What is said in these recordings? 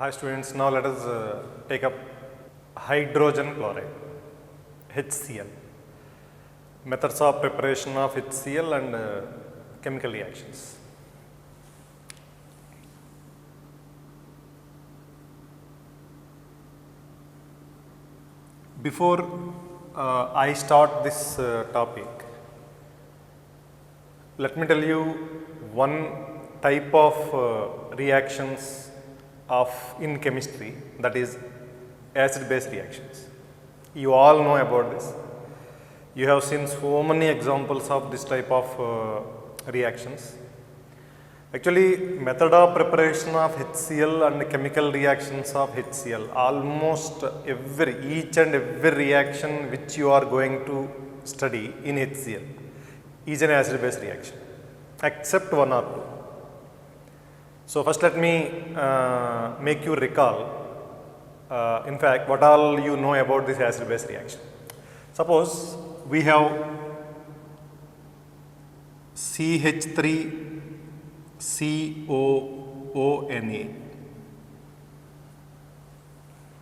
Hi students, now let us take up hydrogen chloride, HCl. Methods of preparation of HCl and chemical reactions. Before I start this topic, let me tell you one type of reactions in chemistry, that is acid-base reactions. You all know about this. You have seen so many examples of this type of reactions. Actually, method of preparation of HCl and chemical reactions of HCl, almost each and every reaction which you are going to study in HCl is an acid-base reaction, except one or two. So first let me make you recall, in fact, what all you know about this acid-base reaction. Suppose we have CH3COONA,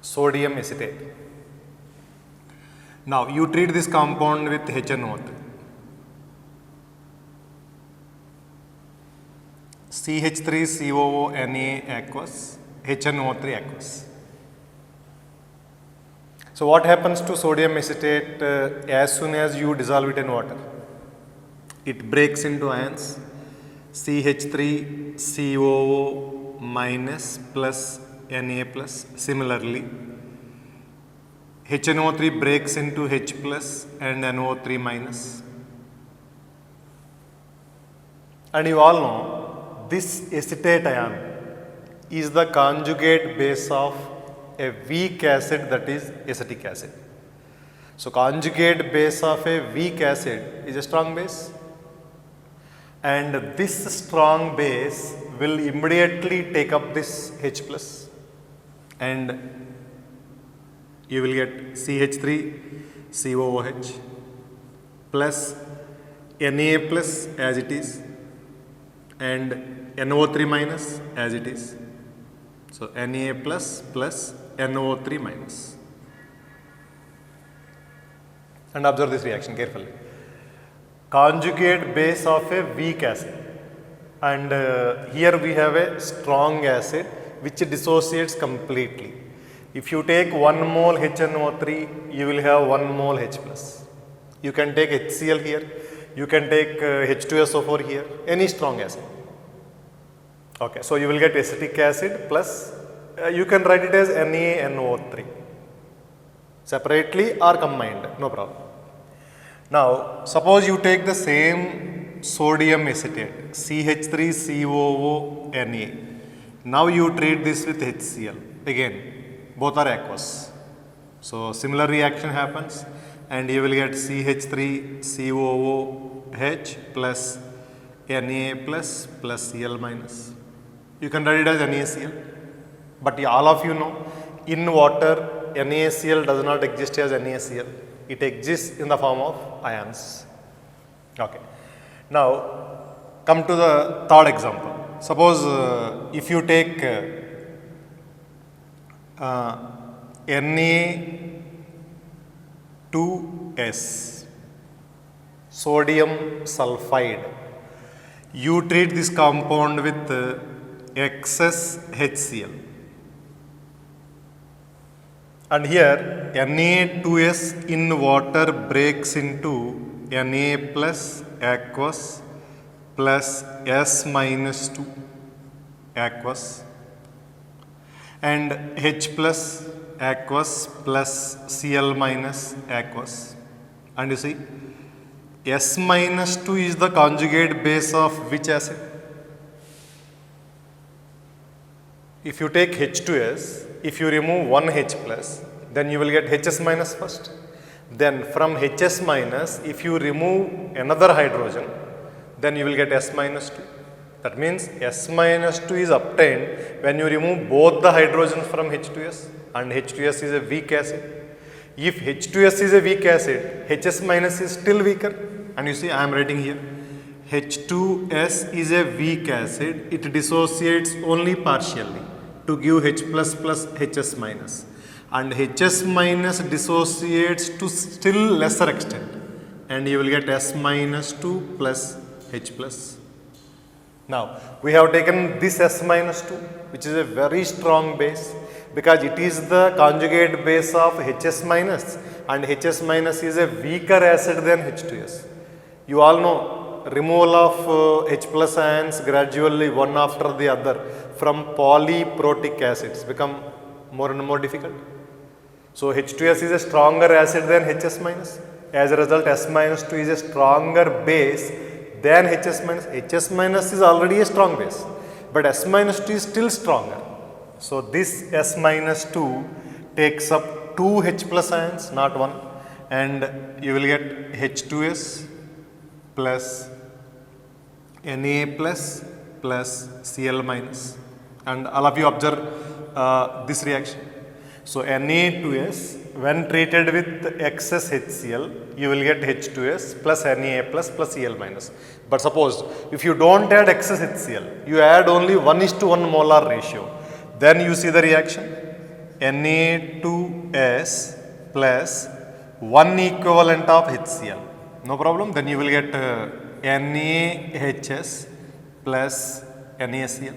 sodium acetate. Now you treat this compound with HNO3. CH3COONA aqueous, HNO3 aqueous. So what happens to sodium acetate as soon as you dissolve it in water? It breaks into ions, CH3COO minus plus Na plus. Similarly, HNO3 breaks into H plus and NO3 minus. And you all know this acetate ion is the conjugate base of a weak acid, that is acetic acid. So conjugate base of a weak acid is a strong base, and this strong base will immediately take up this H plus, and you will get CH3COOH plus Na plus as it is, and NO3 minus as it is. So Na plus plus NO3 minus. And observe this reaction carefully. Conjugate base of a weak acid, and here we have a strong acid which dissociates completely. If you take 1 mole HNO3, you will have 1 mole H plus. You can take HCl here, you can take H2SO4 here, any strong acid. Okay, so you will get acetic acid plus, you can write it as NaNO3, separately or combined, no problem. Now, suppose you take the same sodium acetate, CH3COONA. Now you treat this with HCl. Again, both are aqueous. So similar reaction happens, and you will get CH3COOH plus Na plus plus Cl minus. You can write it as NaCl, but all of you know, in water NaCl does not exist as NaCl. It exists in the form of ions. Okay. Now come to the third example. Suppose if you take Na2S, sodium sulfide, you treat this compound with excess HCl. And here Na2S in water breaks into Na plus aqueous plus S minus 2 aqueous, and H plus aqueous plus Cl minus aqueous. And you see, S minus 2 is the conjugate base of which acid? If you take H2S, if you remove one H plus, then you will get HS minus first. Then from HS minus, if you remove another hydrogen, then you will get S minus 2. That means S minus 2 is obtained when you remove both the hydrogens from H2S, and H2S is a weak acid. If H2S is a weak acid, HS minus is still weaker. And you see, I am writing here, H2S is a weak acid, it dissociates only partially. to give H plus plus Hs minus, and Hs minus dissociates to still lesser extent, and you will get S minus 2 plus H plus. Now, we have taken this S minus 2, which is a very strong base, because it is the conjugate base of Hs minus, and Hs minus is a weaker acid than H2S. You all know, removal of H plus ions gradually one after the other from polyprotic acids become more and more difficult. So H2S is a stronger acid than Hs minus. As a result, S minus 2 is a stronger base than Hs minus. Hs minus is already a strong base, but S minus 2 is still stronger. So this S minus 2 takes up 2 H plus ions, not 1, and you will get H2S plus Na plus Cl minus, and all of you observe this reaction. So Na2S, when treated with excess HCl, you will get H2S plus Na plus Cl minus. But suppose if you don't add excess HCl, you add only 1:1 molar ratio, then you see the reaction Na2S plus 1 equivalent of HCl. No problem. Then you will get NaHS plus NaCl.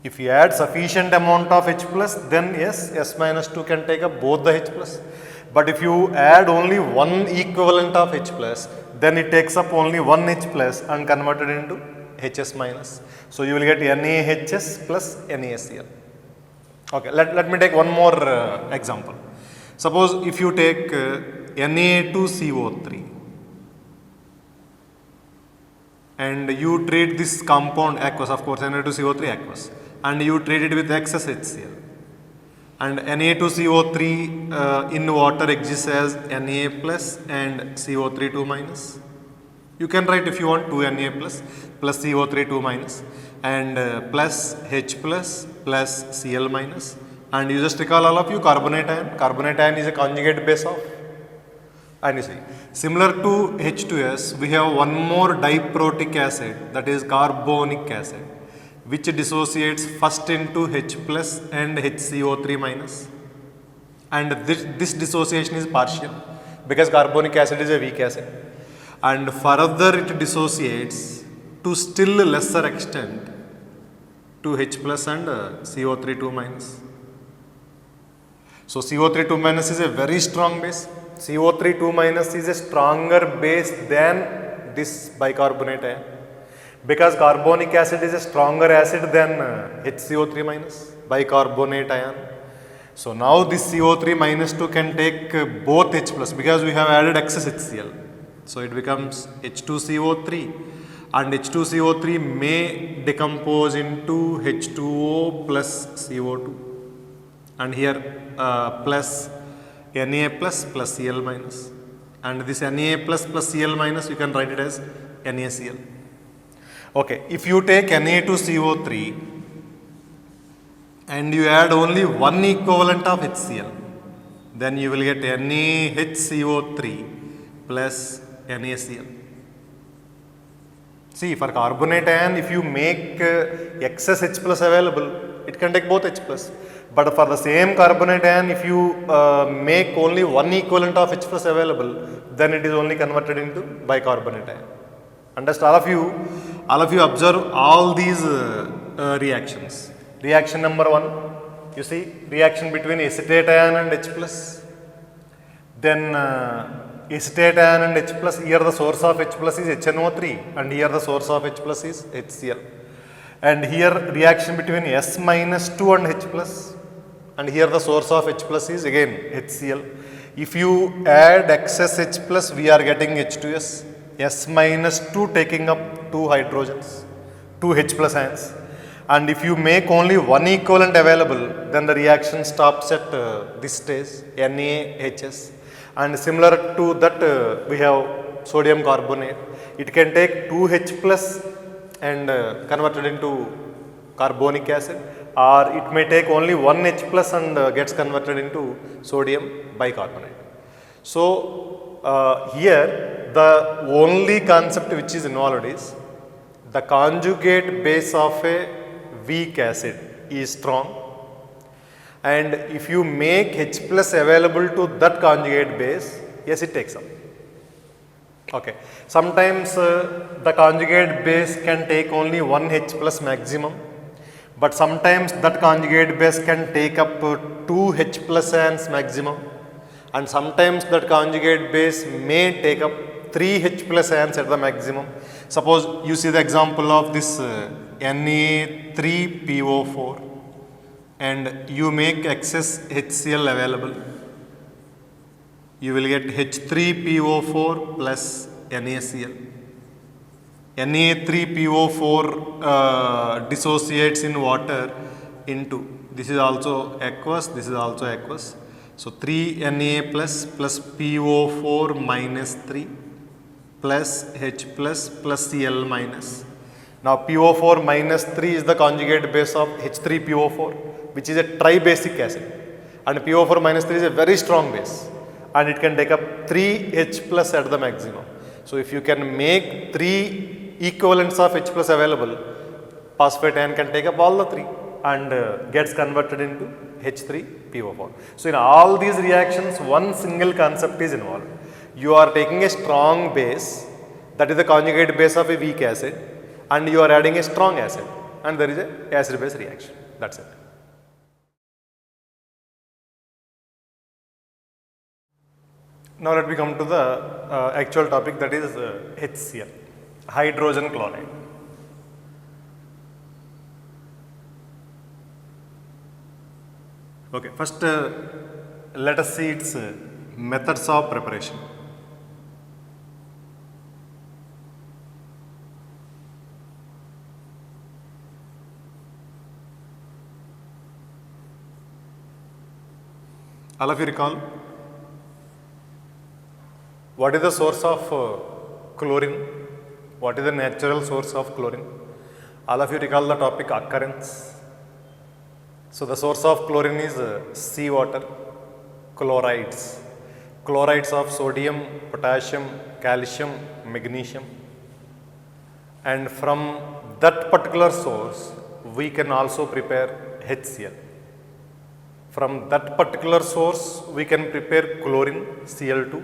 If you add sufficient amount of H plus, then yes, S minus 2 can take up both the H plus. But if you add only one equivalent of H plus, then it takes up only one H plus and converted into Hs minus. So you will get NaHS plus NaCl. Okay, let me take one more example. Suppose if you take Na2CO3 and you treat this compound aqueous, of course Na2CO3 aqueous, and you treat it with excess HCl, and Na2CO3 in water exists as Na plus and CO3 2 minus. You can write if you want 2 Na plus CO3 2 minus and plus H plus Cl minus, and you just recall all of you carbonate ion. Carbonate ion is a conjugate base of, and you see similar to H2S, we have one more diprotic acid, that is carbonic acid, which dissociates first into H plus and HCO3 minus, and this dissociation is partial because carbonic acid is a weak acid, and further it dissociates to still lesser extent to H plus and CO3 2 minus. So CO3 2 minus is a very strong base. CO3 2 minus is a stronger base than this bicarbonate ion, because carbonic acid is a stronger acid than HCO3 minus, bicarbonate ion. So now this CO3 minus 2 can take both H plus, because we have added excess HCl. So it becomes H2CO3, and H2CO3 may decompose into H2O plus CO2, and here plus Na plus Cl minus, and this Na plus Cl minus you can write it as NaCl. Okay, if you take Na2CO3 and you add only one equivalent of HCl, then you will get NaHCO3 plus NaCl. See, for carbonate ion, if you make excess H plus available, it can take both H plus. But for the same carbonate ion, if you make only one equivalent of H plus available, then it is only converted into bicarbonate ion. Understand? All of you observe all these reactions. Reaction number 1, you see reaction between acetate ion and H plus. Then acetate ion and H plus, here the source of H plus is HNO3 and here the source of H plus is HCl. And here reaction between S minus 2 and H plus, and here the source of H plus is again HCl. If you add excess H plus, we are getting H2S, S minus 2 taking up 2 hydrogens, 2 H plus ions. And if you make only one equivalent available, then the reaction stops at this stage, NaHS. And similar to that, we have sodium carbonate. It can take 2H plus and converted into carbonic acid, or it may take only one H plus and gets converted into sodium bicarbonate. So here the only concept which is involved is the conjugate base of a weak acid is strong, and if you make H plus available to that conjugate base, yes, it takes up. Okay. Sometimes the conjugate base can take only one H plus maximum, but sometimes that conjugate base can take up 2 H plus ions maximum, and sometimes that conjugate base may take up 3 H plus ions at the maximum. Suppose you see the example of this Na3PO4 and you make excess HCl available. You will get H3PO4 plus NaCl. Na3PO4 dissociates in water into, this is also aqueous, this is also aqueous. So 3Na plus PO4 minus 3 plus H plus Cl minus. Now PO4 minus 3 is the conjugate base of H3PO4, which is a tribasic acid, and PO4 minus 3 is a very strong base, and it can take up 3 H plus at the maximum. So if you can make 3 equivalents of H plus available, phosphate ion can take up all the 3 and gets converted into H3PO4. So in all these reactions, one single concept is involved. You are taking a strong base, that is the conjugate base of a weak acid, and you are adding a strong acid, and there is a acid base reaction. That's it. Now let me come to the actual topic, that is HCl, hydrogen chloride. Okay, first let us see its methods of preparation. All of you recall, what is the source of chlorine? What is the natural source of chlorine? All of you recall the topic occurrence. So the source of chlorine is seawater, chlorides. Chlorides of sodium, potassium, calcium, magnesium. And from that particular source, we can also prepare HCl. From that particular source, we can prepare chlorine, Cl2,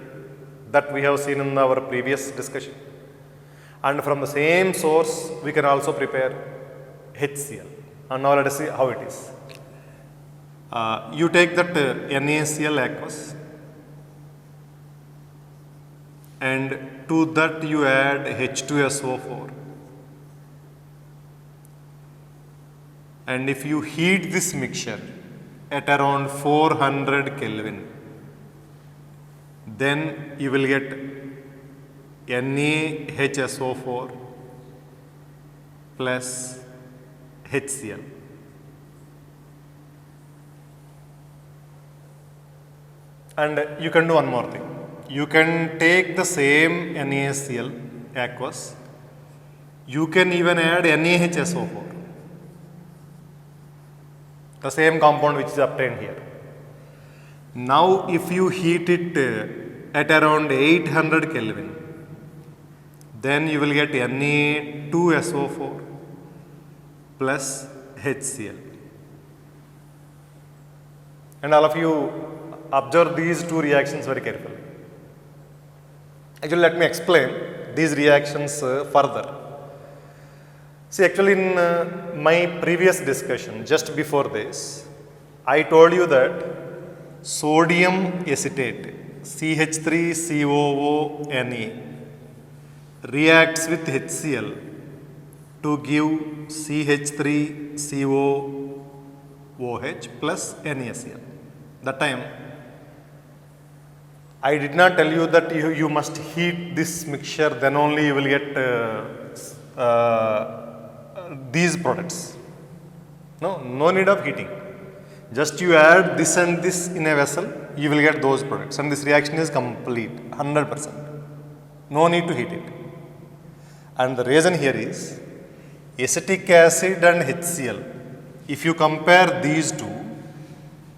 that we have seen in our previous discussion. And from the same source, we can also prepare HCl. And now let us see how it is. You take that NaCl aqueous, and to that you add H2SO4. And if you heat this mixture at around 400 Kelvin, then you will get NaHSO4 plus HCl. And you can do one more thing. You can take the same NaCl aqueous, you can even add NaHSO4, the same compound which is obtained here. Now if you heat it at around 800 Kelvin, then you will get Na2SO4 plus HCl. And all of you observe these two reactions very carefully. Actually, let me explain these reactions further. See, actually in my previous discussion, just before this, I told you that sodium acetate, CH3COONe, reacts with HCl to give CH3COOH plus NaCl. That time, I did not tell you that you must heat this mixture, then only you will get these products. No need of heating. Just you add this and this in a vessel, you will get those products, and this reaction is complete, 100%. No need to heat it. And the reason here is acetic acid and HCl. If you compare these two,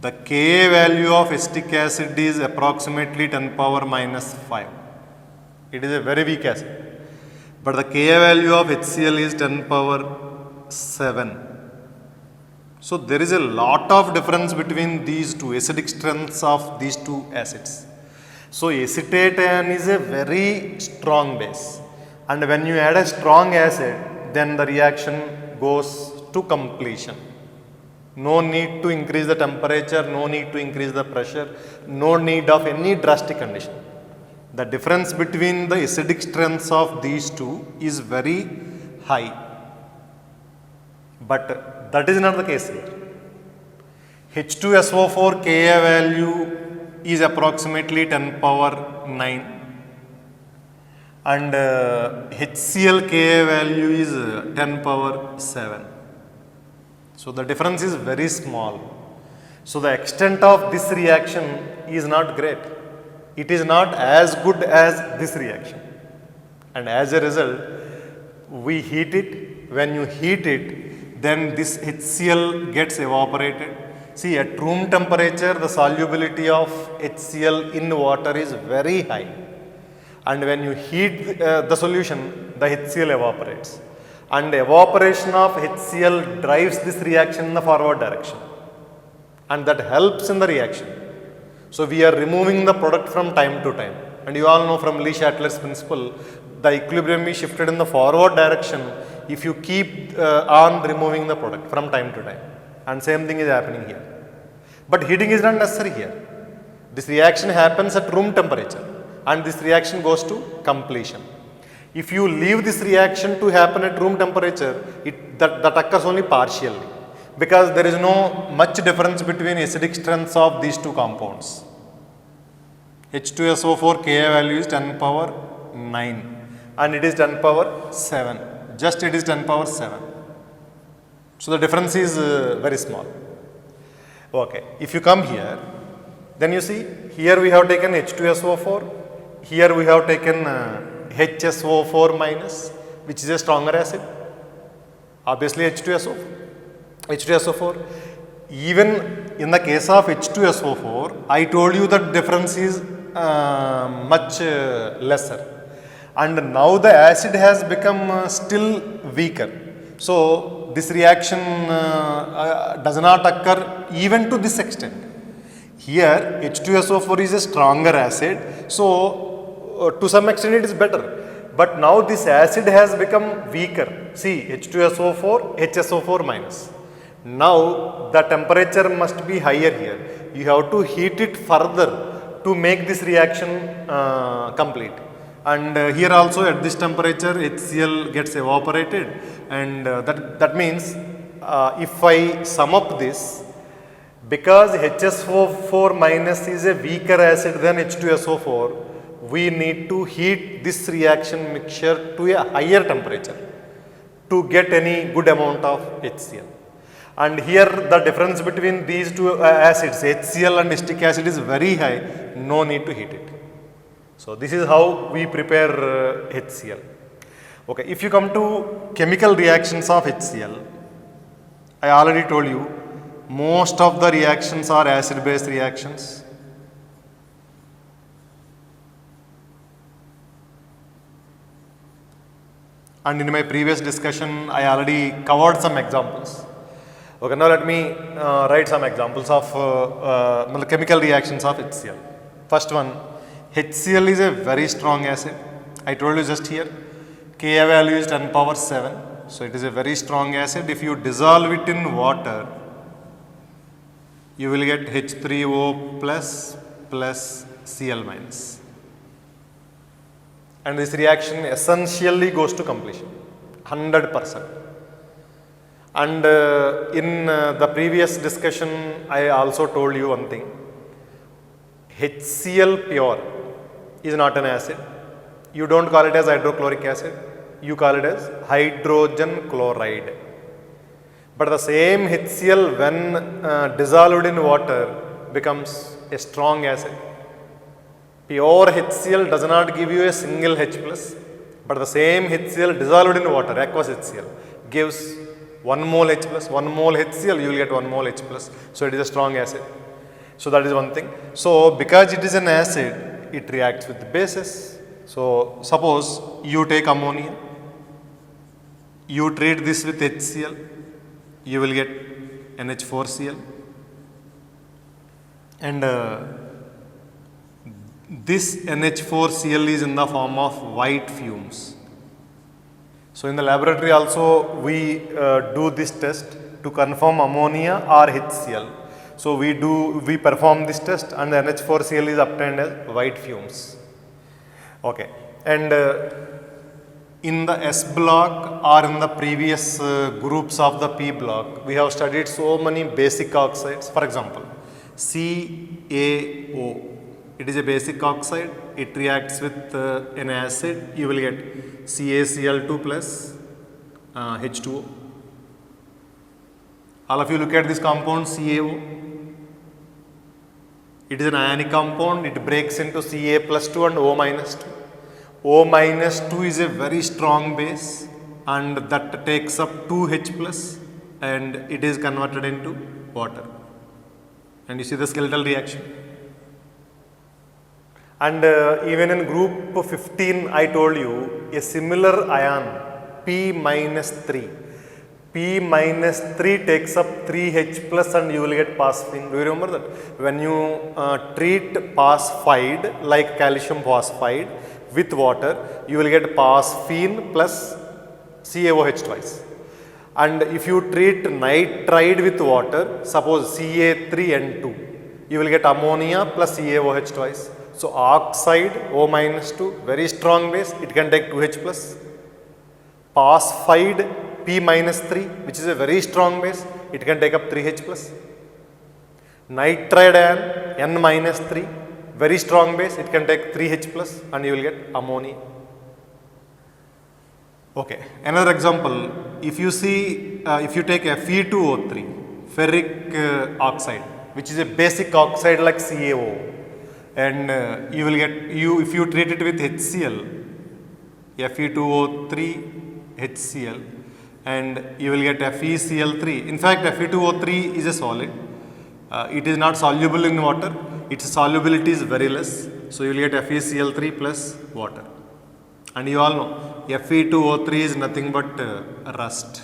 the Ka value of acetic acid is approximately 10 power minus 5. It is a very weak acid. But the Ka value of HCl is 10 power 7. So there is a lot of difference between these two acidic strengths of these two acids. So acetate ion is a very strong base, and when you add a strong acid, then the reaction goes to completion. No need to increase the temperature, no need to increase the pressure, no need of any drastic condition. The difference between the acidic strengths of these two is very high. But that is not the case here. H2SO4 Ka value is approximately 10 power 9 and HCl Ka value is 10 power 7. So the difference is very small. So the extent of this reaction is not great. It is not as good as this reaction. And as a result, we heat it. When you heat it, then this HCl gets evaporated. See, at room temperature, the solubility of HCl in water is very high. And when you heat the solution, the HCl evaporates. And evaporation of HCl drives this reaction in the forward direction. And that helps in the reaction. So we are removing the product from time to time. And you all know from Le Chatelier's principle, the equilibrium is shifted in the forward direction if you keep on removing the product from time to time. And same thing is happening here. But heating is not necessary here. This reaction happens at room temperature and this reaction goes to completion. If you leave this reaction to happen at room temperature, that occurs only partially, because there is no much difference between acidic strengths of these two compounds. H2SO4 Ka value is 10 power 9 and it is 10 power 7. Just it is 10 power 7. So the difference is very small. Okay, if you come here, then you see here we have taken H2SO4, here we have taken HSO4 minus, which is a stronger acid, obviously H2SO4. Even in the case of H2SO4, I told you that difference is much lesser, and now the acid has become still weaker. So this reaction does not occur even to this extent. Here H2SO4 is a stronger acid, so to some extent it is better. But now this acid has become weaker. See, H2SO4, HSO4 minus. Now the temperature must be higher here. You have to heat it further to make this reaction complete. And here also at this temperature HCl gets evaporated, and that means if I sum up this, because HSO4 minus is a weaker acid than H2SO4, we need to heat this reaction mixture to a higher temperature to get any good amount of HCl. And here the difference between these two acids, HCl and acetic acid, is very high, no need to heat it. So this is how we prepare HCl. Okay, if you come to chemical reactions of HCl, I already told you, most of the reactions are acid-base reactions. And in my previous discussion, I already covered some examples. Okay, now let me write some examples of chemical reactions of HCl. First one, HCl is a very strong acid. I told you just here, Ka value is 10 power 7. So it is a very strong acid. If you dissolve it in water, you will get H3O plus Cl minus. And this reaction essentially goes to completion, 100%. And in the previous discussion, I also told you one thing. HCl pure is not an acid. You don't call it as hydrochloric acid. You call it as hydrogen chloride. But the same HCl, when dissolved in water, becomes a strong acid. Pure HCl does not give you a single H plus, but the same HCl dissolved in water, aqueous HCl, gives 1 mole H plus, 1 mole HCl, you will get 1 mole H plus. So it is a strong acid. So that is one thing. So because it is an acid, it reacts with the bases. So suppose you take ammonia, you treat this with HCl, you will get NH4Cl, and this NH4Cl is in the form of white fumes. So in the laboratory also we do this test to confirm ammonia or HCl. So we perform this test and the NH4Cl is obtained as white fumes. Okay, and in the S block or in the previous groups of the P block, we have studied so many basic oxides. For example, CaO. It is a basic oxide. It reacts with an acid. You will get CaCl2 plus H2O. All of you look at this compound CaO. It is an ionic compound. It breaks into Ca plus 2 and O minus 2. O minus 2 is a very strong base and that takes up 2H plus and it is converted into water. And you see the skeletal reaction. And even in group 15, I told you a similar ion P minus 3. P minus 3 takes up 3H plus and you will get phosphine. Do you remember that? When you treat phosphide like calcium phosphide with water, you will get phosphine plus CaOH twice. And if you treat nitride with water, suppose Ca3N2, you will get ammonia plus CaOH twice. So oxide O minus 2, very strong base, it can take 2H plus. Phosphide P minus 3, which is a very strong base, it can take up 3H plus. Nitride ion N minus 3, very strong base, it can take 3H plus and you will get ammonia. Okay, another example, if you see, if you take Fe2O3, ferric oxide, which is a basic oxide like CaO, and you will get, if you treat it with HCl, Fe2O3 HCl, and you will get FeCl3. In fact, Fe2O3 is a solid. It is not soluble in water. Its solubility is very less. So you will get FeCl3 plus water. And you all know Fe2O3 is nothing but rust.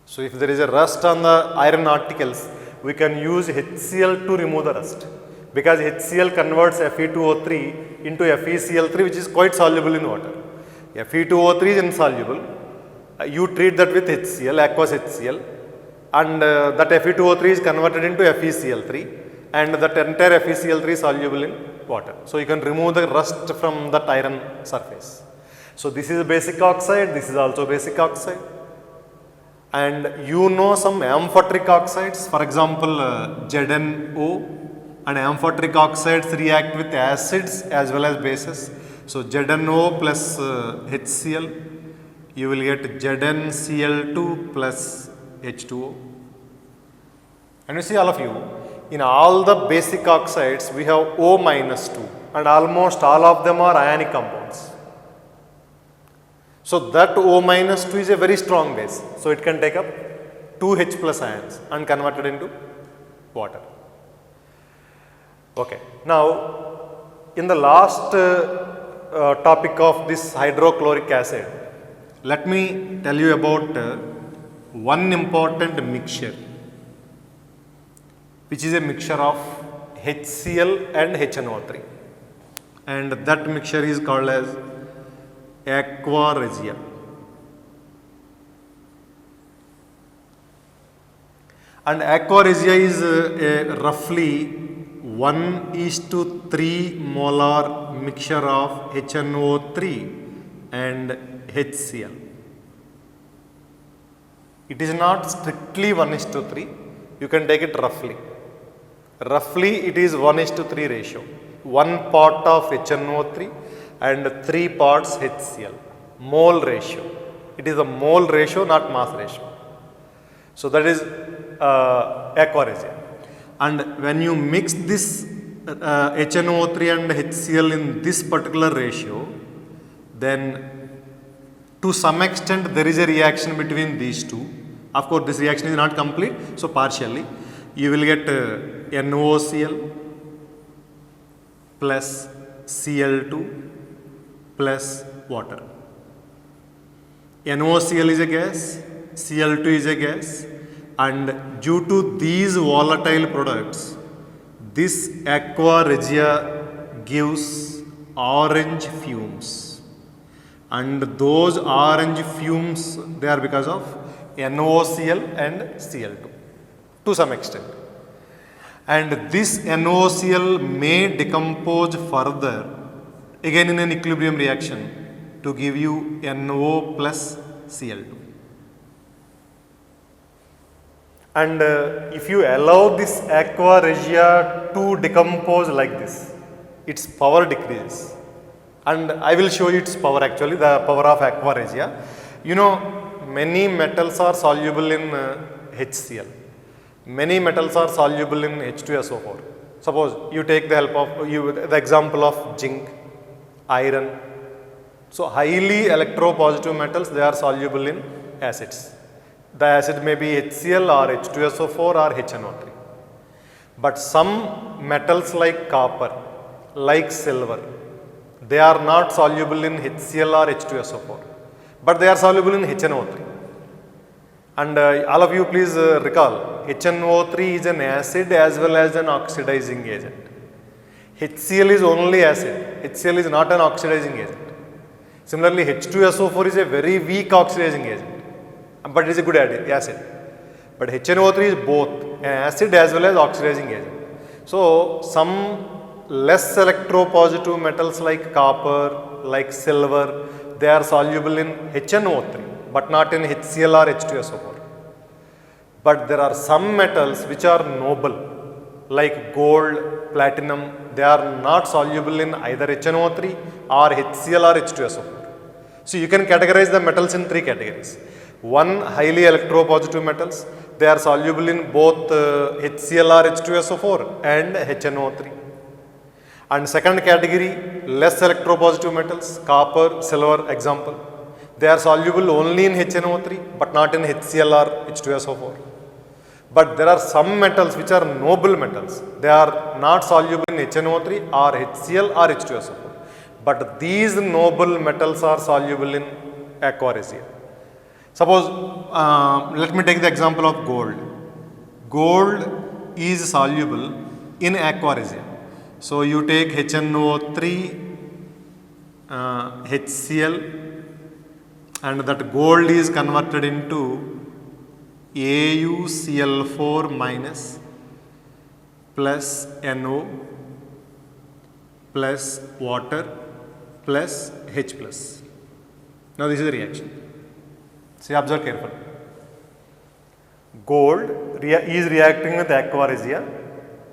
So if there is a rust on the iron articles, we can use HCl to remove the rust. Because HCl converts Fe2O3 into FeCl3, which is quite soluble in water. Fe2O3 is insoluble. You treat that with HCl, aqueous HCl, and that Fe2O3 is converted into FeCl3, and that entire FeCl3 is soluble in water. So you can remove the rust from that iron surface. So this is a basic oxide, this is also basic oxide. And you know some amphoteric oxides, for example ZnO, and amphoteric oxides react with acids as well as bases. So ZnO plus HCl, you will get ZnCl2 plus H2O. And you see all of you, in all the basic oxides we have O minus 2 and almost all of them are ionic compounds. So that O minus 2 is a very strong base. So it can take up 2H plus ions and converted into water. Okay. Now in the last topic of this hydrochloric acid, let me tell you about one important mixture, which is a mixture of HCl and HNO3, and that mixture is called as aqua regia. And aqua regia is a roughly 1:3 molar mixture of HNO3 and HCl. It is not strictly 1:3, you can take it roughly. Roughly it is 1:3 ratio. 1 part of HNO3 and 3 parts HCl. Mole ratio. It is a mole ratio, not mass ratio. So that is aqua regia. And when you mix this HNO3 and HCl in this particular ratio, then to some extent there is a reaction between these two. Of course, this reaction is not complete, so partially. You will get NOCl plus Cl2 plus water. NOCl is a gas, Cl2 is a gas, and due to these volatile products, this aqua regia gives orange fumes, and those orange fumes, they are because of NaOCl and Cl2 to some extent. And this NaOCl may decompose further again in an equilibrium reaction to give you NO plus Cl2. And if you allow this aqua regia to decompose like this, its power decreases. And I will show you its power actually, the power of aqua regia. You know, many metals are soluble in HCl. Many metals are soluble in H2SO4. Suppose you take the help of, the example of zinc, iron. So highly electropositive metals, they are soluble in acids. The acid may be HCl or H2SO4 or HNO3. But some metals like copper, like silver, they are not soluble in HCl or H2SO4, but they are soluble in HNO3. And all of you please recall, HNO3 is an acid as well as an oxidizing agent. HCl is only acid, HCl is not an oxidizing agent. Similarly, H2SO4 is a very weak oxidizing agent, but it is a good acid. But HNO3 is both an acid as well as oxidizing agent. So some less electropositive metals like copper, like silver, they are soluble in HNO3, but not in HCl or H2SO4. But there are some metals which are noble, like gold, platinum, they are not soluble in either HNO3 or HCl or H2SO4. So you can categorize the metals in three categories. One, highly electropositive metals, they are soluble in both HCl or H2SO4 and HNO3. And second category, less electropositive metals, copper, silver, example. They are soluble only in HNO3 but not in HCl or H2SO4. But there are some metals which are noble metals. They are not soluble in HNO3 or HCl or H2SO4. But these noble metals are soluble in aqua regia. Suppose, let me take the example of gold. Gold is soluble in aqua regia. So you take HNO3, HCl, and that gold is converted into AuCl4 minus plus NO plus water plus H plus. Now this is the reaction. See, observe carefully. Gold is reacting with aqua regia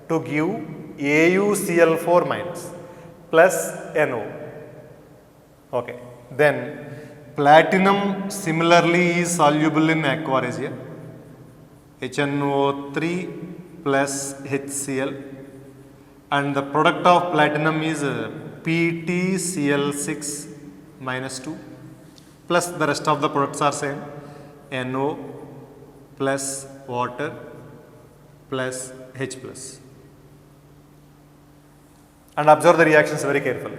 to give AuCl4 minus plus NO. Okay. Then platinum similarly is soluble in aqua regia. HNO3 plus HCl, and the product of platinum is PtCl6 minus 2, plus the rest of the products are same, NO plus water plus H plus. And observe the reactions very carefully.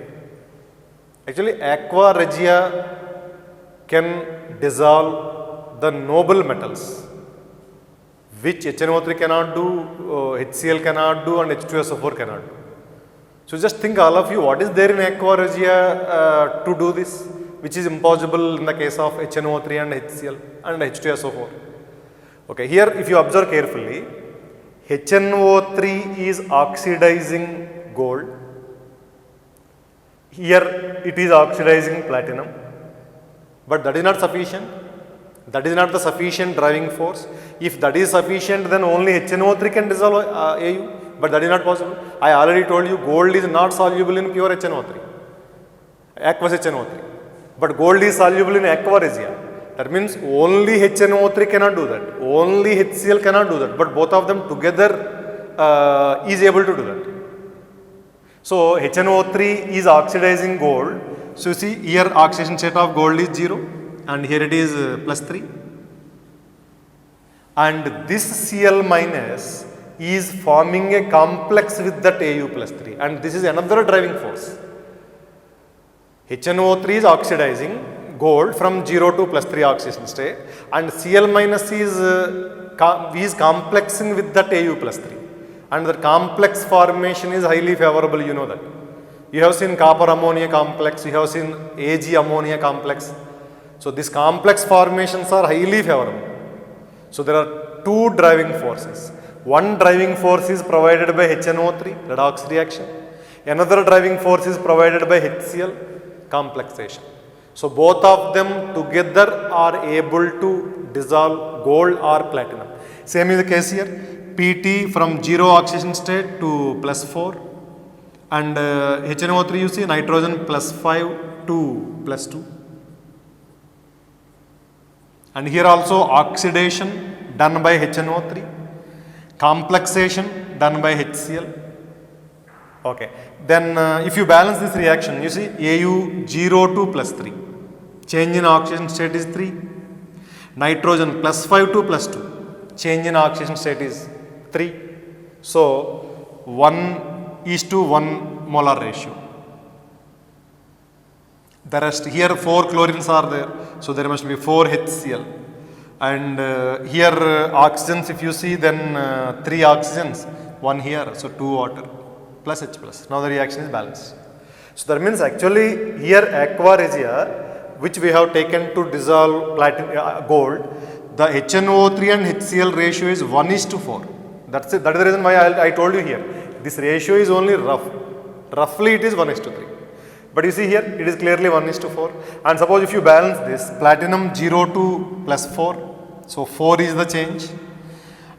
Actually, aqua regia can dissolve the noble metals, which HNO3 cannot do, HCl cannot do, and H2SO4 cannot do. So just think, all of you, what is there in aqua regia to do this, which is impossible in the case of HNO3 and HCl and H2SO4. Okay, here if you observe carefully, HNO3 is oxidizing gold. Here it is oxidizing platinum, but that is not sufficient. That is not the sufficient driving force. If that is sufficient, then only HNO3 can dissolve Au, but that is not possible. I already told you gold is not soluble in pure HNO3, aqueous HNO3, but gold is soluble in aqua regia. That means only HNO3 cannot do that, only HCl cannot do that, but both of them together is able to do that. So HNO3 is oxidizing gold. So you see here oxidation state of gold is 0 and here it is plus 3. And this Cl minus is forming a complex with that Au plus 3, and this is another driving force. HNO3 is oxidizing gold from 0 to plus 3 oxidation state, and Cl minus is he is complexing with that Au plus 3, and the complex formation is highly favorable, you know that. You have seen copper ammonia complex, you have seen Ag ammonia complex. So these complex formations are highly favorable. So there are two driving forces. One driving force is provided by HNO3, redox reaction. Another driving force is provided by HCl, complexation. So both of them together are able to dissolve gold or platinum. Same is the case here. PT from 0 oxidation state to +4, and HNO3 you see nitrogen +5 to +2. And here also oxidation done by HNO3, complexation done by HCl. Okay. Then if you balance this reaction, you see Au 0 to +3. Change in oxidation state is 3. Nitrogen +5 to +2. Change in oxidation state is 3. So 1:1 molar ratio. The rest here 4 chlorines are there, so there must be 4 HCl. And here oxygens, if you see, then 3 oxygens, 1 here, so 2 water plus H plus. Now the reaction is balanced. So that means actually here aqua regia, which we have taken to dissolve gold, the HNO3 and HCl ratio is 1:4. That's it. That is the reason why I told you here. This ratio is only rough. Roughly it is 1:3. But you see here, it is clearly 1:4. And suppose if you balance this, platinum 0 to +4, so 4 is the change.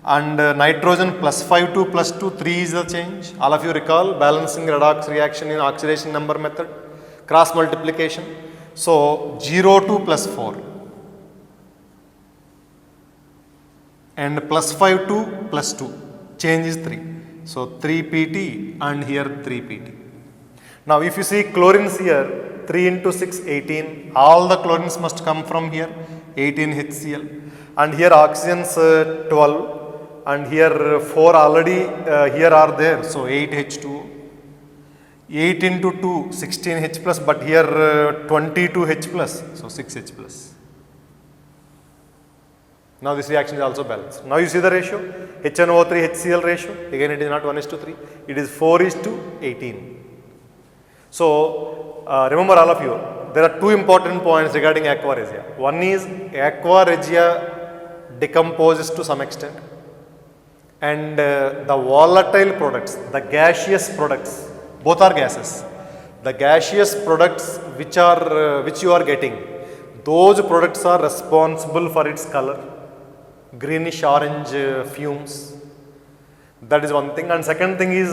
And nitrogen +5 to +2, 3 is the change. All of you recall balancing redox reaction in oxidation number method, cross multiplication. So 0 to +4 and +5 to +2, change is 3. So 3 PT and here 3 PT. Now if you see chlorines here, 3 into 6, 18. All the chlorines must come from here, 18 HCl. And here oxygens 12. And here 4 already here are there, so 8 H2O. 8 into 2, 16 H plus, but here 22 H plus, so 6 H plus. Now this reaction is also balanced. Now you see the ratio, HNO3 HCl ratio, again it is not 1:3, it is 4:18. So remember all of you, there are two important points regarding aqua regia. One is aqua regia decomposes to some extent, and the volatile products, the gaseous products, both are gases. The gaseous products which you are getting, those products are responsible for its color, greenish orange fumes. That is one thing. And second thing is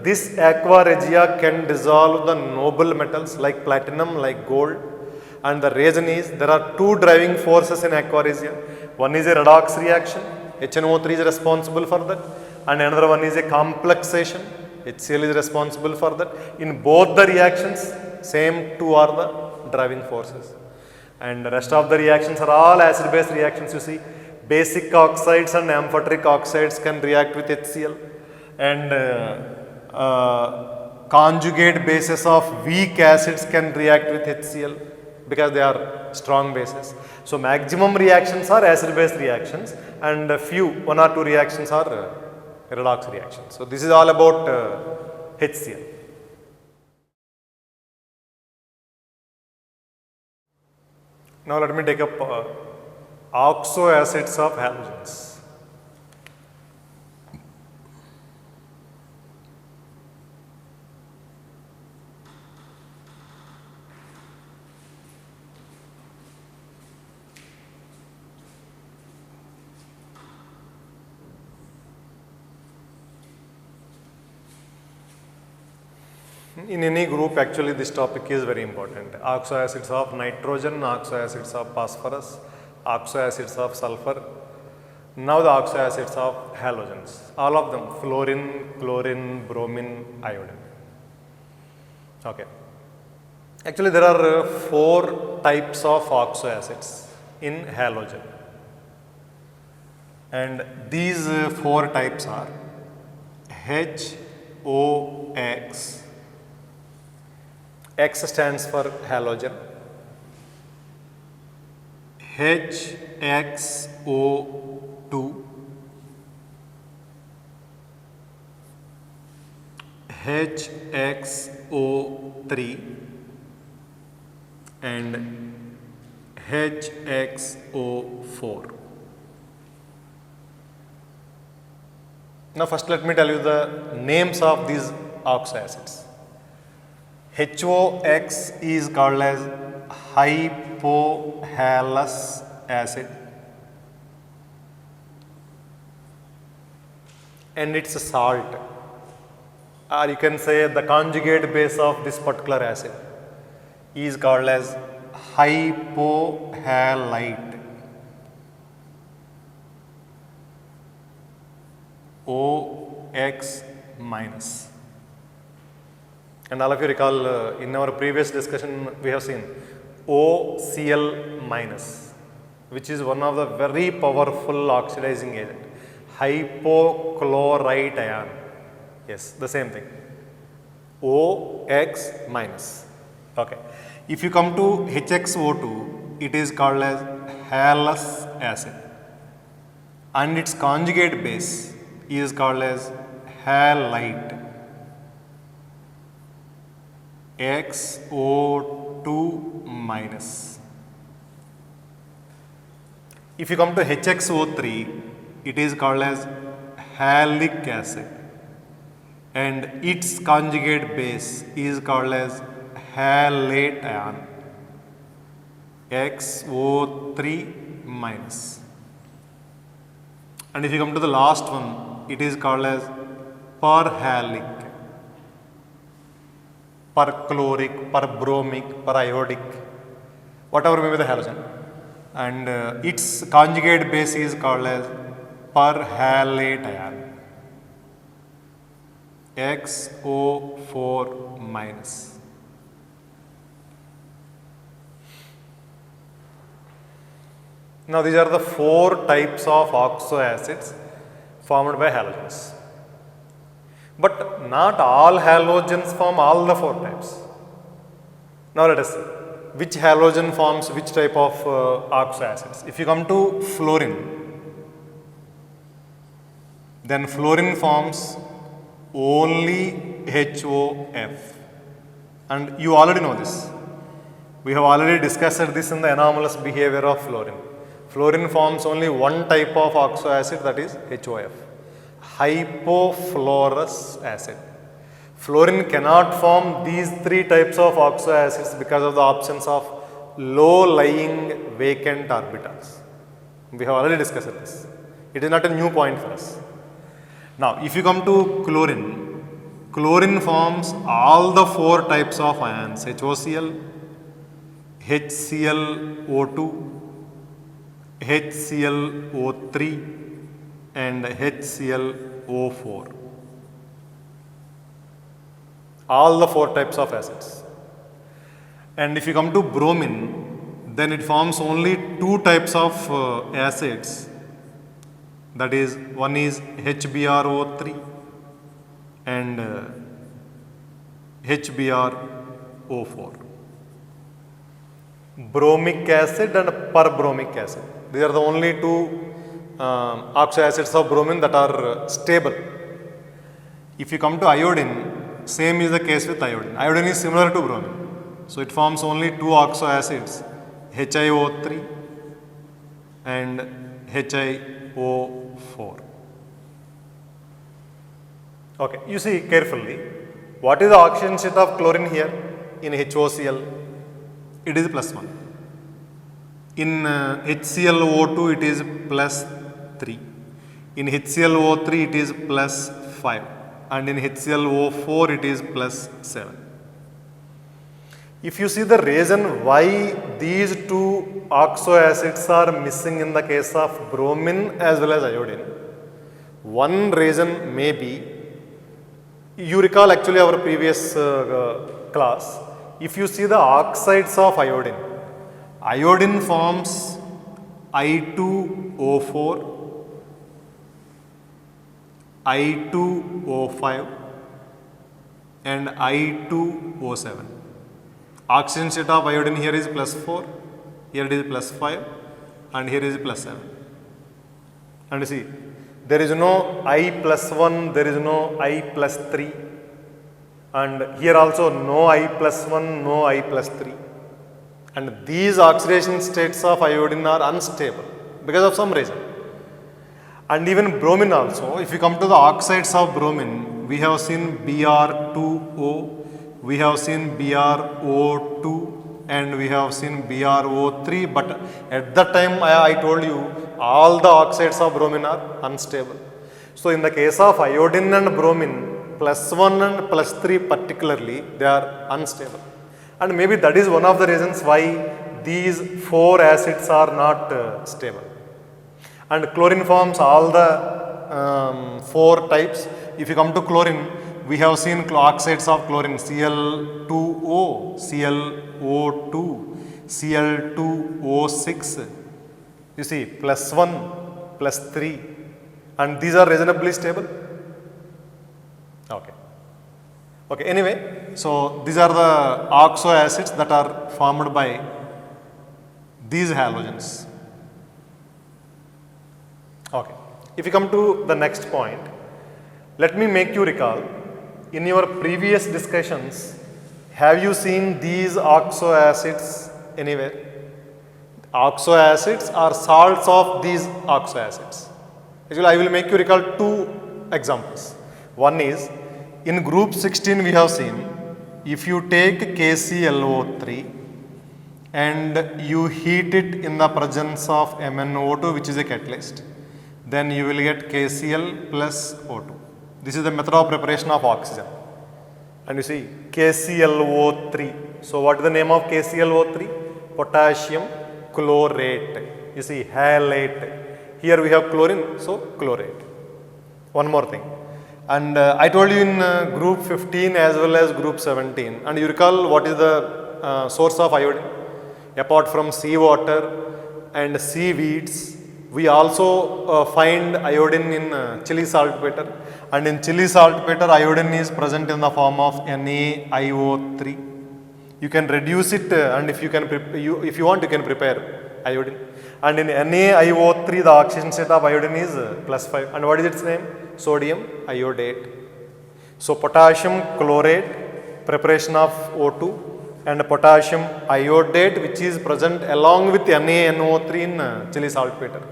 this aqua regia can dissolve the noble metals like platinum, like gold. And the reason is there are two driving forces in aqua regia. One is a redox reaction, HNO3 is responsible for that, and another one is a complexation, HCl is responsible for that. In both the reactions, same two are the driving forces. And the rest of the reactions are all acid base reactions, you see. Basic oxides and amphoteric oxides can react with HCl, and conjugate bases of weak acids can react with HCl because they are strong bases. So maximum reactions are acid base reactions, and a few, 1 or 2 reactions are redox reactions. So this is all about HCl. Now let me take up oxo acids of halogens. In any group, actually this topic is very important. Oxo acids of nitrogen, oxo acids of phosphorus, oxo acids of sulfur, now the oxo acids of halogens, all of them, fluorine, chlorine, bromine, iodine. Okay. Actually there are 4 types of oxo acids in halogen, and these 4 types are HOX, X stands for halogen, HXO2, HXO3 and HXO4. Now first let me tell you the names of these oxo acids. HOX is called as hypohalous acid and it's a salt, or you can say the conjugate base of this particular acid is called as hypohalite. OX minus. And all of you recall in our previous discussion we have seen OCl minus, which is one of the very powerful oxidizing agent. Hypochlorite ion. Yes, the same thing. OX minus. Okay. If you come to HXO2, it is called as halous acid and its conjugate base is called as halite. XO2 minus. If you come to HXO3, it is called as halic acid and its conjugate base is called as halate ion. XO3 minus. And if you come to the last one, it is called as perhalic. Perchloric, perbromic, periodic, whatever may be the halogen. And its conjugate base is called as perhalate ion. XO4 minus. Now these are the 4 types of oxo acids formed by halogens. But not all halogens form all the 4 types. Now let us see which halogen forms which type of oxo acids. If you come to fluorine, then fluorine forms only HOF, and you already know this. We have already discussed this in the anomalous behavior of fluorine. Fluorine forms only one type of oxo acid, that is HOF. Hypofluorous acid. Fluorine cannot form these 3 types of oxo acids because of the absence of low lying vacant orbitals. We have already discussed this. It is not a new point for us. Now, if you come to chlorine, chlorine forms all the 4 types of ions: HOCl, HClO2, HClO3 and HClO4. All the 4 types of acids. And if you come to bromine, then it forms only 2 types of acids. That is, one is HBrO3 and HBrO4. Bromic acid and perbromic acid. These are the only 2 oxo acids of bromine that are stable. If you come to iodine, same is the case with iodine. Iodine is similar to bromine. So it forms only 2 oxo acids, HiO3 and HiO4. Okay, you see carefully, what is the oxygen state of chlorine here in HOCl? It is +1. In HClO2 it is +3. In HClO3 it is +5. And in HClO4 it is +7. If you see the reason why these 2 oxo acids are missing in the case of bromine as well as iodine, one reason may be, you recall actually our previous class, if you see the oxides of iodine, iodine forms I2O4, I2O5 and I2O7. Oxygen state of iodine here is +4, here it is +5 and here is +7. And you see, there is no I+1, there is no I+3. and here also no I plus 1, no I plus 3. And these oxidation states of iodine are unstable because of some reason. And even bromine also, if you come to the oxides of bromine, we have seen Br2O, we have seen BrO2, and we have seen BrO3, but at that time I told you all the oxides of bromine are unstable. So in the case of iodine and bromine, plus 1 and plus 3 particularly, they are unstable. And maybe that is one of the reasons why these 4 acids are not stable. And chlorine forms all the 4 types. If you come to chlorine, we have seen oxides of chlorine Cl2O, ClO2, Cl2O6. You see, plus 1, plus 3, and these are reasonably stable. Okay. Okay, anyway, so these are the oxo acids that are formed by these halogens. Okay. If you come to the next point, let me make you recall, in your previous discussions, have you seen these oxo acids anywhere? Oxo acids are salts of these oxo acids. Actually, I will make you recall 2 examples. One is, in group 16 we have seen, if you take KClO3 and you heat it in the presence of MnO2, which is a catalyst, then you will get KCl plus O2. This is the method of preparation of oxygen. And you see KClO3. So what is the name of KClO3? Potassium chlorate. You see halate. Here we have chlorine, so chlorate. One more thing. And I told you in group 15 as well as group 17. And you recall what is the source of iodine? Apart from seawater and seaweeds, we also find iodine in chili saltpeter. And in chili saltpeter, iodine is present in the form of NaIO3. You can reduce it, and if you want, you can prepare iodine. And in NaIO3, the oxidation state of iodine is plus 5. And what is its name? Sodium iodate. So potassium chlorate, preparation of O2, and potassium iodate, which is present along with NaNO3 in chili saltpeter.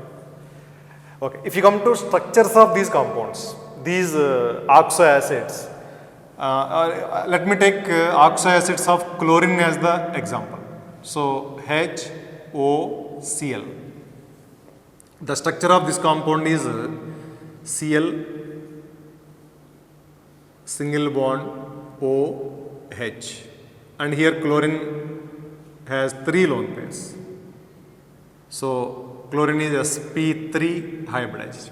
Okay. If you come to structures of these compounds, these oxo acids, let me take oxo acids of chlorine as the example. So HOCl. The structure of this compound is Cl single bond OH, and here chlorine has 3 lone pairs. So chlorine is sp3 hybridized.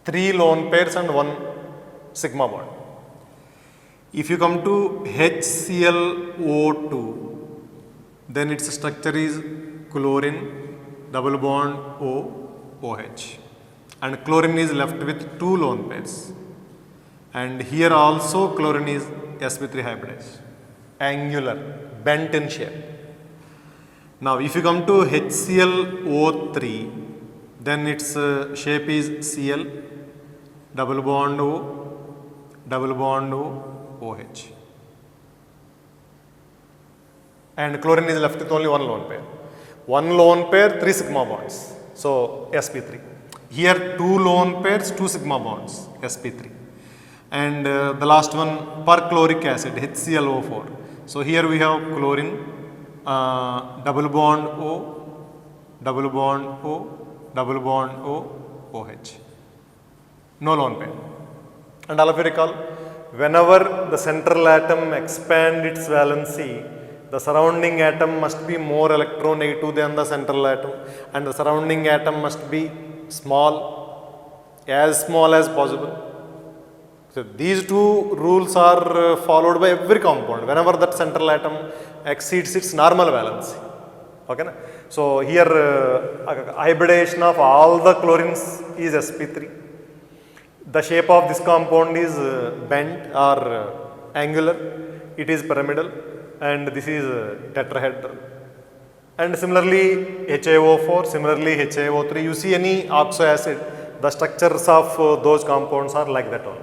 3 lone pairs and 1 sigma bond. If you come to HClO2, then its structure is chlorine double bond OH, and chlorine is left with 2 lone pairs. And here also chlorine is sp3 hybridized, angular, bent in shape. Now if you come to HClO3, then its shape is Cl double bond O double bond OH, and chlorine is left with only 1 lone pair. 1 lone pair, 3 sigma bonds, so sp3. Here 2 lone pairs, 2 sigma bonds, sp3. And the last one, perchloric acid, HClO4. So here we have chlorine, double bond O, double bond O, double bond O, OH. No lone pair. And all of you recall, whenever the central atom expands its valency, the surrounding atom must be more electronegative than the central atom, and the surrounding atom must be small as possible. So these 2 rules are followed by every compound whenever that central atom exceeds its normal valency. Okay, na? So here hybridization of all the chlorines is sp3. The shape of this compound is bent or angular. It is pyramidal, and this is tetrahedral. And similarly HiO4, similarly HiO3. You see any oxo acid, the structures of those compounds are like that only.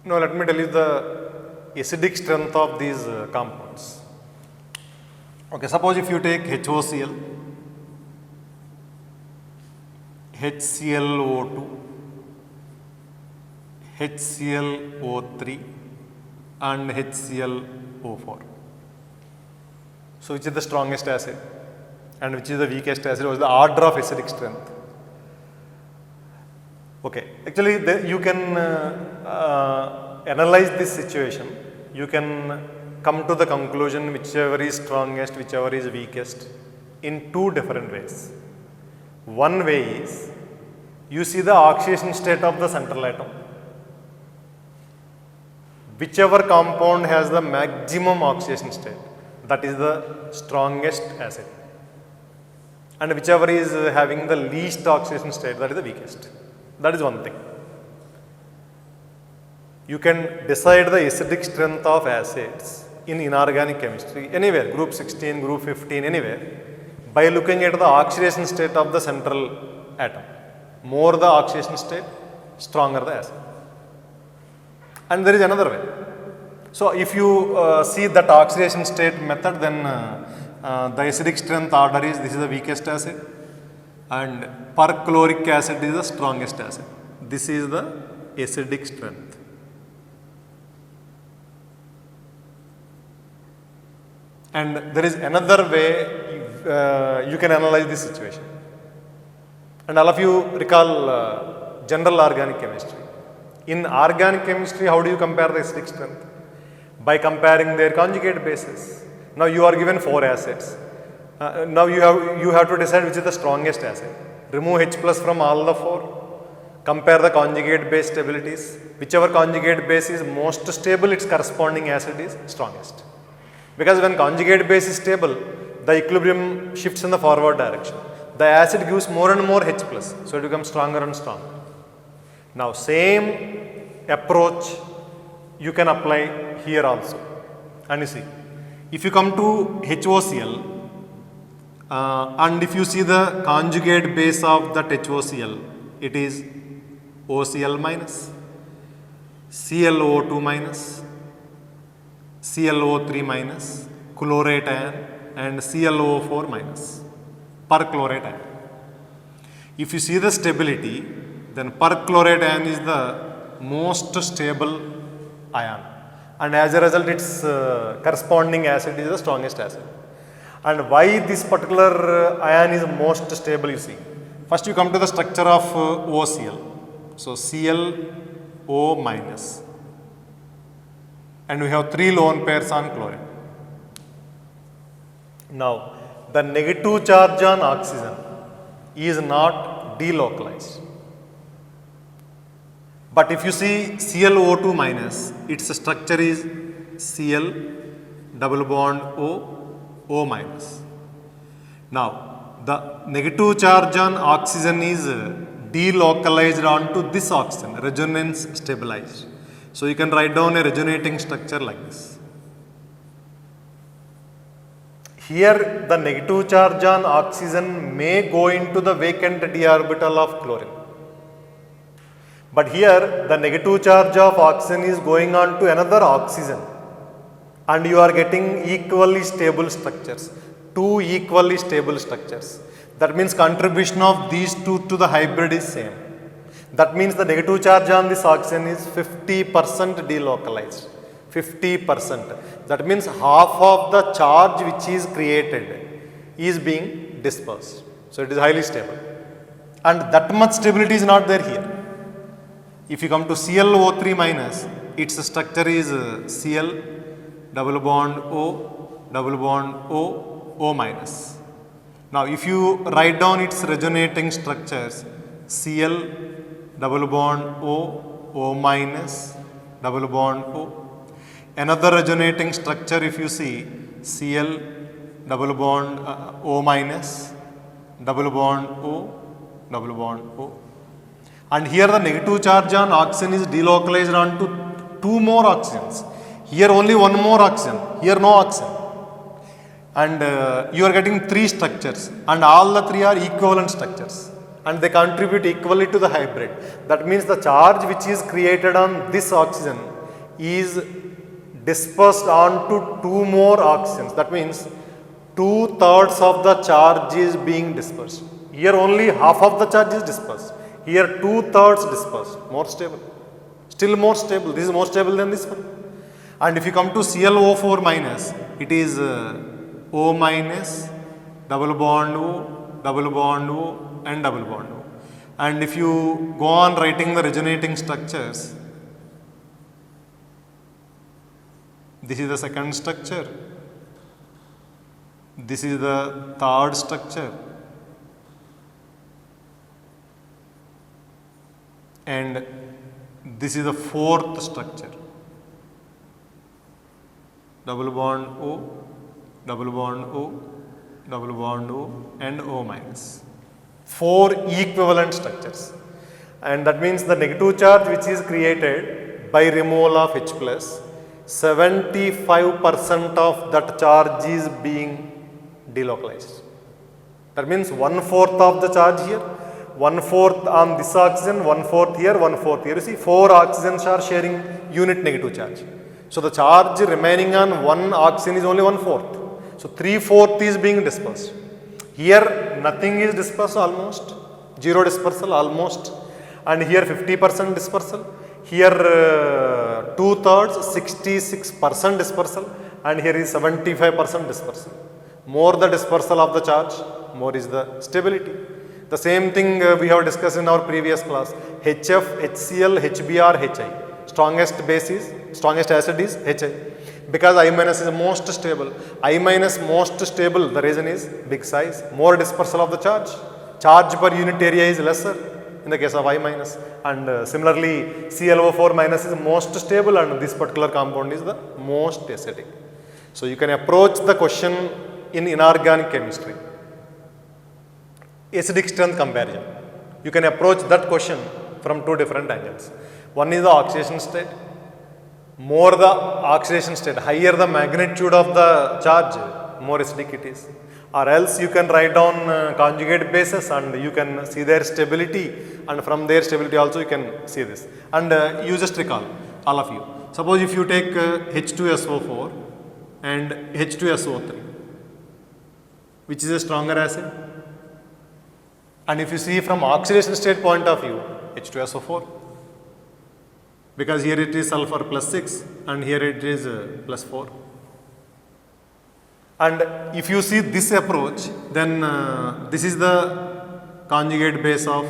Now let me tell you the acidic strength of these compounds. Okay, suppose if you take HOCl, HClO2, HClO3 and HClO4. So which is the strongest acid and which is the weakest acid? What is the order of acidic strength? Okay, actually you can analyze this situation. You can come to the conclusion whichever is strongest, whichever is weakest in two different ways. One way is you see the oxidation state of the central atom. Whichever compound has the maximum oxidation state, that is the strongest acid. And whichever is having the least oxidation state, that is the weakest. That is one thing. You can decide the acidic strength of acids in inorganic chemistry anywhere, group 16, group 15, anywhere, by looking at the oxidation state of the central atom. More the oxidation state, stronger the acid. And there is another way. So if you see that oxidation state method, then the acidic strength order is, this is the weakest acid and perchloric acid is the strongest acid. This is the acidic strength. And there is another way you can analyze this situation. And all of you recall general organic chemistry. In organic chemistry, how do you compare the acidic strength? By comparing their conjugate bases. Now you are given 4 acids. Now you have to decide which is the strongest acid. Remove H plus from all the 4. Compare the conjugate base stabilities. Whichever conjugate base is most stable, its corresponding acid is strongest. Because when conjugate base is stable, the equilibrium shifts in the forward direction. The acid gives more and more H plus, so it becomes stronger and stronger. Now same approach you can apply here also. And you see, if you come to HOCl and if you see the conjugate base of that HOCl, it is OCl minus, ClO2 minus, ClO3 minus, chlorate ion and ClO4 minus, perchlorate ion. If you see the stability, then perchlorate ion is the most stable ion, and as a result its corresponding acid is the strongest acid. And why this particular ion is most stable, you see. First you come to the structure of OCl. So ClO minus, and we have 3 lone pairs on chlorine. Now the negative charge on oxygen is not delocalized. But if you see ClO2 minus, its structure is Cl double bond O minus. Now the negative charge on oxygen is delocalized onto this oxygen, resonance stabilized. So you can write down a resonating structure like this. Here the negative charge on oxygen may go into the vacant d orbital of chlorine. But here the negative charge of oxygen is going on to another oxygen and you are getting equally stable structures, 2 equally stable structures. That means contribution of these two to the hybrid is same. That means the negative charge on this oxygen is 50% delocalized, 50%. That means half of the charge which is created is being dispersed. So it is highly stable. And that much stability is not there here. If you come to ClO3 minus, its structure is Cl double bond O minus. Now if you write down its resonating structures, Cl double bond O minus, double bond O. Another resonating structure if you see, Cl double bond O minus, double bond O. And here the negative charge on oxygen is delocalized onto 2 more oxygens. Here only 1 more oxygen, here no oxygen. And you are getting 3 structures and all the 3 are equivalent structures and they contribute equally to the hybrid. That means the charge which is created on this oxygen is dispersed onto two more oxygens. That means 2/3 of the charge is being dispersed. Here only half of the charge is dispersed. Here 2/3 dispersed. More stable. Still more stable. This is more stable than this one. And if you come to ClO4 minus, it is O minus, double bond O, double bond O, and double bond O. And if you go on writing the resonating structures, this is the second structure, this is the third structure, and this is the fourth structure. Double bond O, double bond O, double bond O, and O minus. 4 equivalent structures. And that means the negative charge which is created by removal of H plus, 75% of that charge is being delocalized. That means 1/4 of the charge here, 1/4 on this oxygen, 1/4 here, 1/4 here. You see 4 oxygens are sharing unit negative charge. So the charge remaining on one oxygen is only 1/4. So 3/4 is being dispersed. Here nothing is dispersed almost, 0 dispersal almost, and here 50% dispersal. Here 2/3, 66% dispersal, and here is 75% dispersal. More the dispersal of the charge, more is the stability. The same thing we have discussed in our previous class. HF, HCl, HBr, HI. Strongest acid is HI. Because I minus is most stable. I minus most stable, the reason is big size, more dispersal of the charge. Charge per unit area is lesser in the case of I minus. And similarly, ClO4 minus is most stable, and this particular compound is the most acidic. So you can approach the question in inorganic chemistry. Acidic strength comparison. You can approach that question from 2 different angles. One is the oxidation state. More the oxidation state, higher the magnitude of the charge, more acidic it is. Or else you can write down conjugate bases and you can see their stability, and from their stability also you can see this. And you just recall, all of you. Suppose if you take H2SO4 and H2SO3, which is a stronger acid? And if you see from oxidation state point of view, H2SO4. Because here it is sulfur plus 6 and here it is plus 4. And if you see this approach, then this is the conjugate base of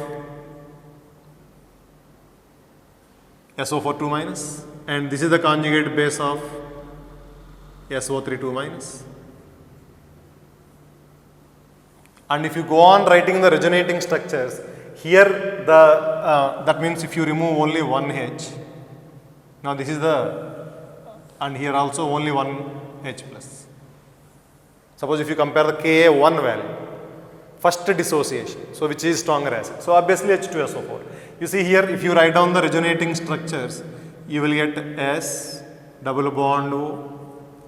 SO4 2 minus, and this is the conjugate base of SO3 2 minus. And if you go on writing the resonating structures, here the that means if you remove only one H, now this is the, and here also only one H plus. Suppose if you compare the Ka1 value, first dissociation, so which is stronger acid. So obviously H2SO4. You see here, if you write down the resonating structures, you will get S, double bond O,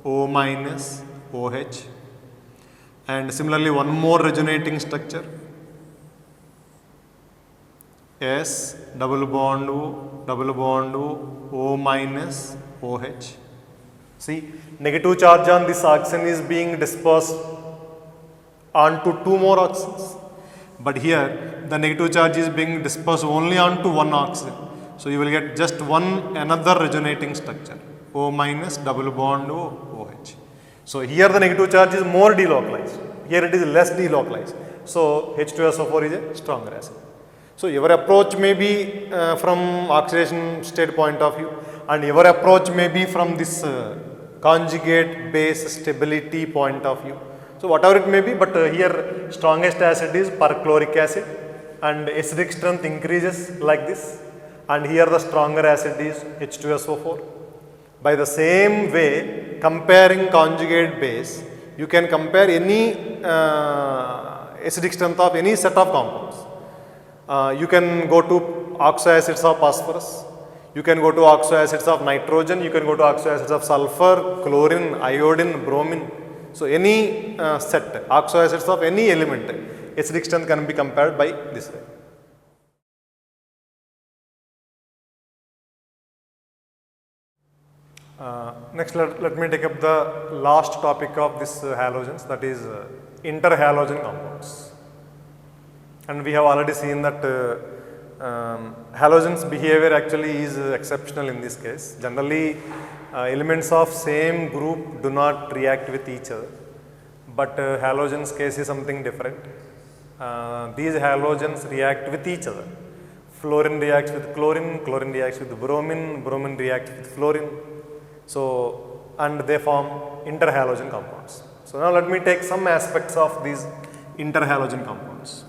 O minus, OH. And similarly one more resonating structure, S, double bond O, double bond O, O minus, OH. See, negative charge on this oxygen is being dispersed onto 2 more oxygens. But here the negative charge is being dispersed only onto one oxygen. So you will get just another resonating structure, O minus, double bond O, OH. So here the negative charge is more delocalized. Here it is less delocalized. So H2SO4 is a stronger acid. So your approach may be from oxidation state point of view, and your approach may be from this conjugate base stability point of view. So whatever it may be, but here strongest acid is perchloric acid, and acidic strength increases like this, and here the stronger acid is H2SO4. By the same way, comparing conjugate base, you can compare any acidic strength of any set of compounds. You can go to oxoacids of phosphorus, you can go to oxoacids of nitrogen, you can go to oxoacids of sulfur, chlorine, iodine, bromine. So any set, oxoacids of any element, acidic strength can be compared by this way. Next, let me take up the last topic of this halogens, that is interhalogen compounds. And we have already seen that halogens behavior actually is exceptional in this case. Generally, elements of same group do not react with each other, but halogens case is something different. These halogens react with each other. Fluorine reacts with chlorine, chlorine reacts with bromine, bromine reacts with fluorine. So, and they form interhalogen compounds. So now let me take some aspects of these interhalogen compounds.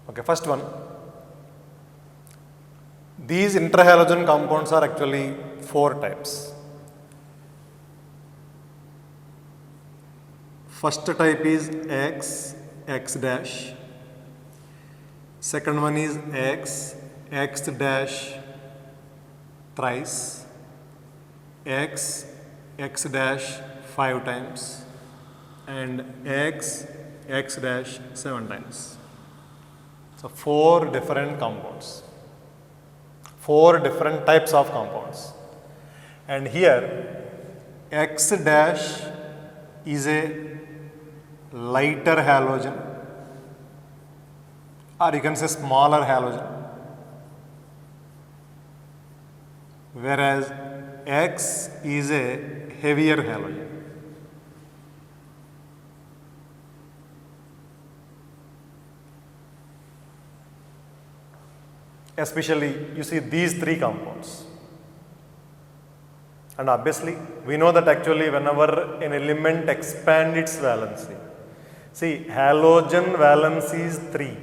Okay, first one. These interhalogen compounds are actually 4 types. First type is X, X dash. Second one is X, X dash thrice. X, X dash 5 times. And X, X dash 7 times. So 4 different compounds. 4 different types of compounds. And here X dash is a lighter halogen, or you can say smaller halogen, whereas X is a heavier halogen. Especially you see these 3 compounds, and obviously we know that actually whenever an element expands its valency, see halogen valency is 3,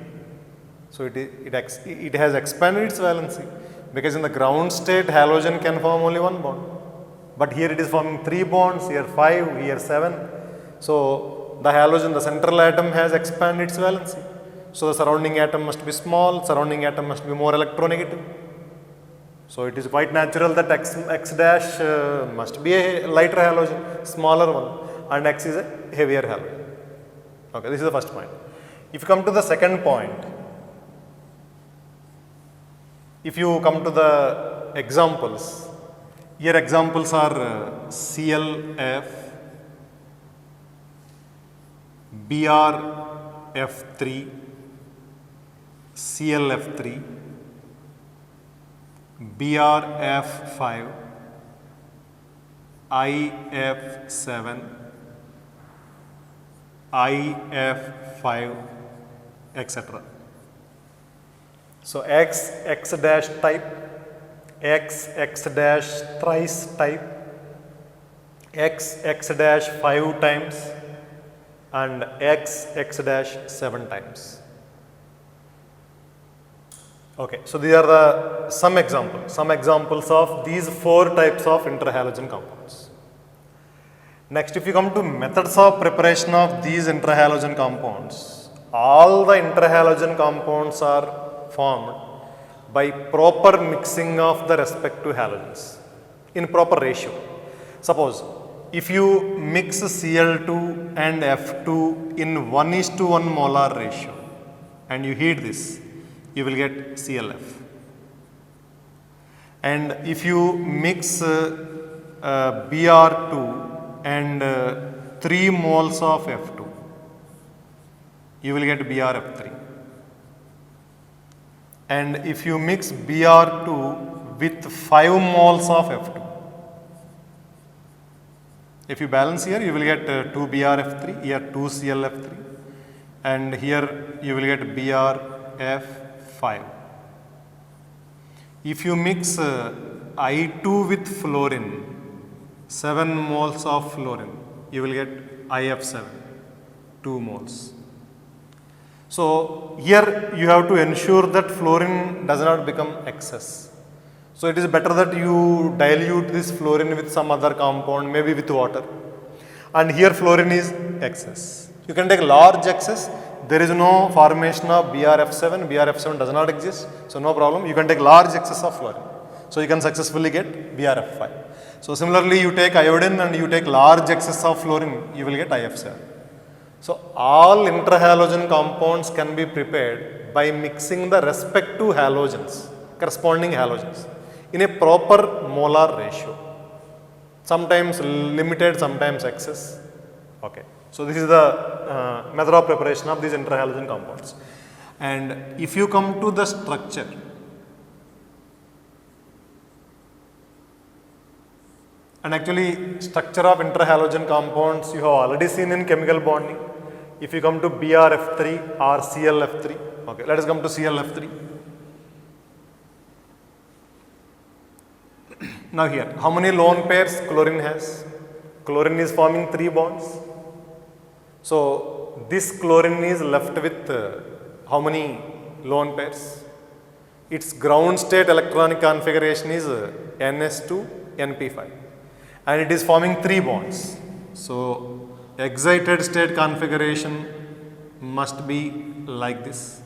so it has expanded its valency, because in the ground state halogen can form only 1 bond, but here it is forming 3 bonds, here 5, here 7. So the halogen, the central atom, has expanded its valency. So the surrounding atom must be small, surrounding atom must be more electronegative. So it is quite natural that X dash must be a lighter halogen, smaller one, and X is a heavier halogen. Okay, this is the first point. If you come to the second point, if you come to the examples, here examples are ClF, BrF3, ClF3, BrF5, IF7, IF5, etc. So X, X dash type, X, X dash thrice type, X, X dash 5 times, and X, X dash 7 times. Okay, so these are some examples of these 4 types of interhalogen compounds. Next, if you come to methods of preparation of these interhalogen compounds, all the interhalogen compounds are formed by proper mixing of the respective halogens in proper ratio. Suppose if you mix Cl2 and F2 in 1:1 molar ratio and you heat this, you will get ClF. And if you mix Br2 and 3 moles of F2, you will get BrF3. And if you mix Br2 with 5 moles of F2, if you balance here, you will get 2 BrF3, here 2 ClF3, and here you will get BrF5. If you mix I2 with fluorine, 7 moles of fluorine, you will get IF7, 2 moles. So here you have to ensure that fluorine does not become excess. So it is better that you dilute this fluorine with some other compound, maybe with water. And here fluorine is excess. You can take large excess, there is no formation of BRF7. BRF7 does not exist, so no problem. You can take large excess of fluorine. So you can successfully get BRF5. So similarly, you take iodine and you take large excess of fluorine, you will get IF7. So all interhalogen compounds can be prepared by mixing the respective halogens, corresponding halogens, in a proper molar ratio. Sometimes limited, sometimes excess. Okay. So this is the method of preparation of these interhalogen compounds. And if you come to the structure, and actually structure of interhalogen compounds you have already seen in chemical bonding. If you come to BRF3 or ClF3, okay, let us come to ClF3. Now here, how many lone pairs chlorine has? Chlorine is forming 3 bonds. So this chlorine is left with how many lone pairs? Its ground state electronic configuration is NS2 NP5, and it is forming 3 bonds. So excited state configuration must be like this.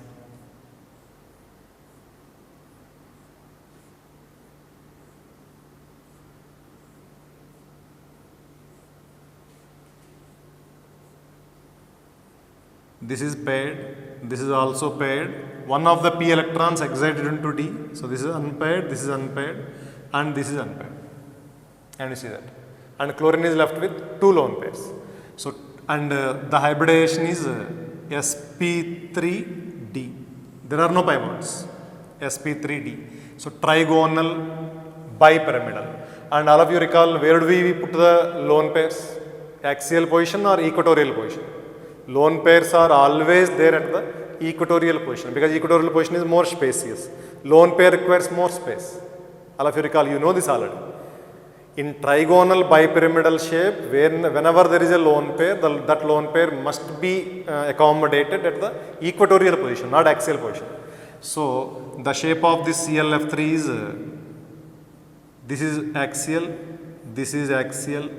This is paired, this is also paired. One of the p electrons excited into d. So this is unpaired, this is unpaired, and this is unpaired. And you see that. And chlorine is left with 2 lone pairs. So, and the hybridization is sp3d. There are no pi bonds. sp3d. So trigonal bipyramidal. And all of you recall, where do we put the lone pairs? Axial position or equatorial position? Lone pairs are always there at the equatorial position, because equatorial position is more spacious. Lone pair requires more space. All of you recall, you know this already. In trigonal bipyramidal shape, whenever there is a lone pair, that lone pair must be accommodated at the equatorial position, not axial position. So the shape of this ClF3 is this is axial, this is axial,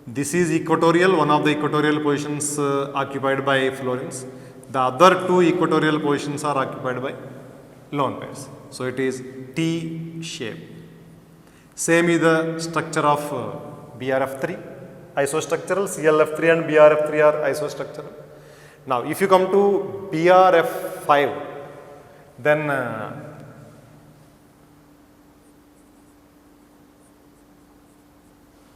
this is equatorial, one of the equatorial positions occupied by fluorines. The other 2 equatorial positions are occupied by lone pairs. So it is T shape. Same is the structure of BRF3, isostructural. ClF3 and BRF3 are isostructural. Now if you come to BRF5, then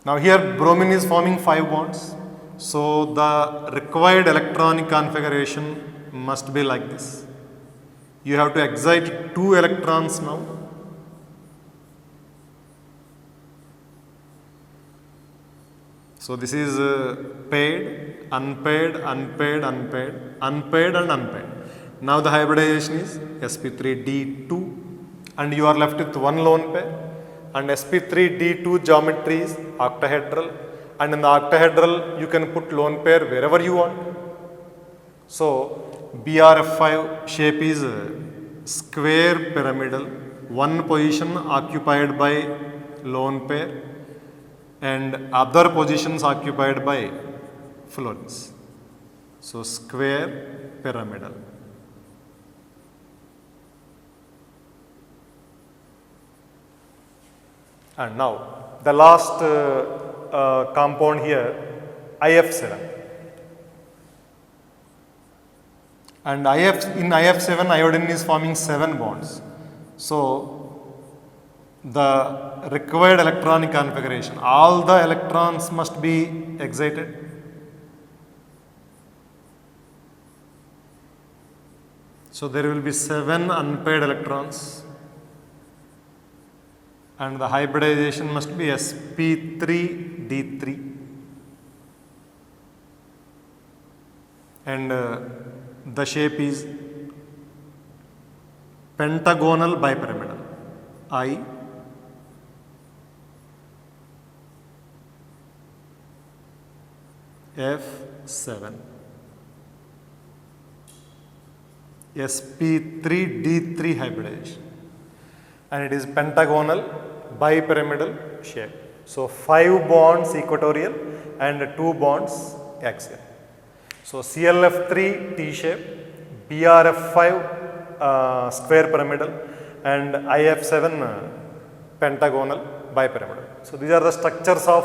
now here bromine is forming 5 bonds. So the required electronic configuration must be like this. You have to excite 2 electrons now. So this is paired, unpaired, unpaired, unpaired, unpaired and unpaired. Now the hybridization is sp3d2, and you are left with 1 lone pair, and sp3d2 geometry is octahedral, and in the octahedral you can put lone pair wherever you want. So BRF5 shape is square pyramidal, 1 position occupied by lone pair and other positions occupied by fluorines. So square pyramidal. And now the last compound here, IF7. And in IF7, iodine is forming 7 bonds. So the required electronic configuration, all the electrons must be excited. So there will be 7 unpaired electrons, and the hybridization must be sp3d3, and the shape is pentagonal bipyramidal, I, F7, sp3d3 hybridization, and it is pentagonal bipyramidal shape. So 5 bonds equatorial and 2 bonds axial. So ClF3 T shape, BrF5 square pyramidal, and IF7 pentagonal bipyramidal. So these are the structures of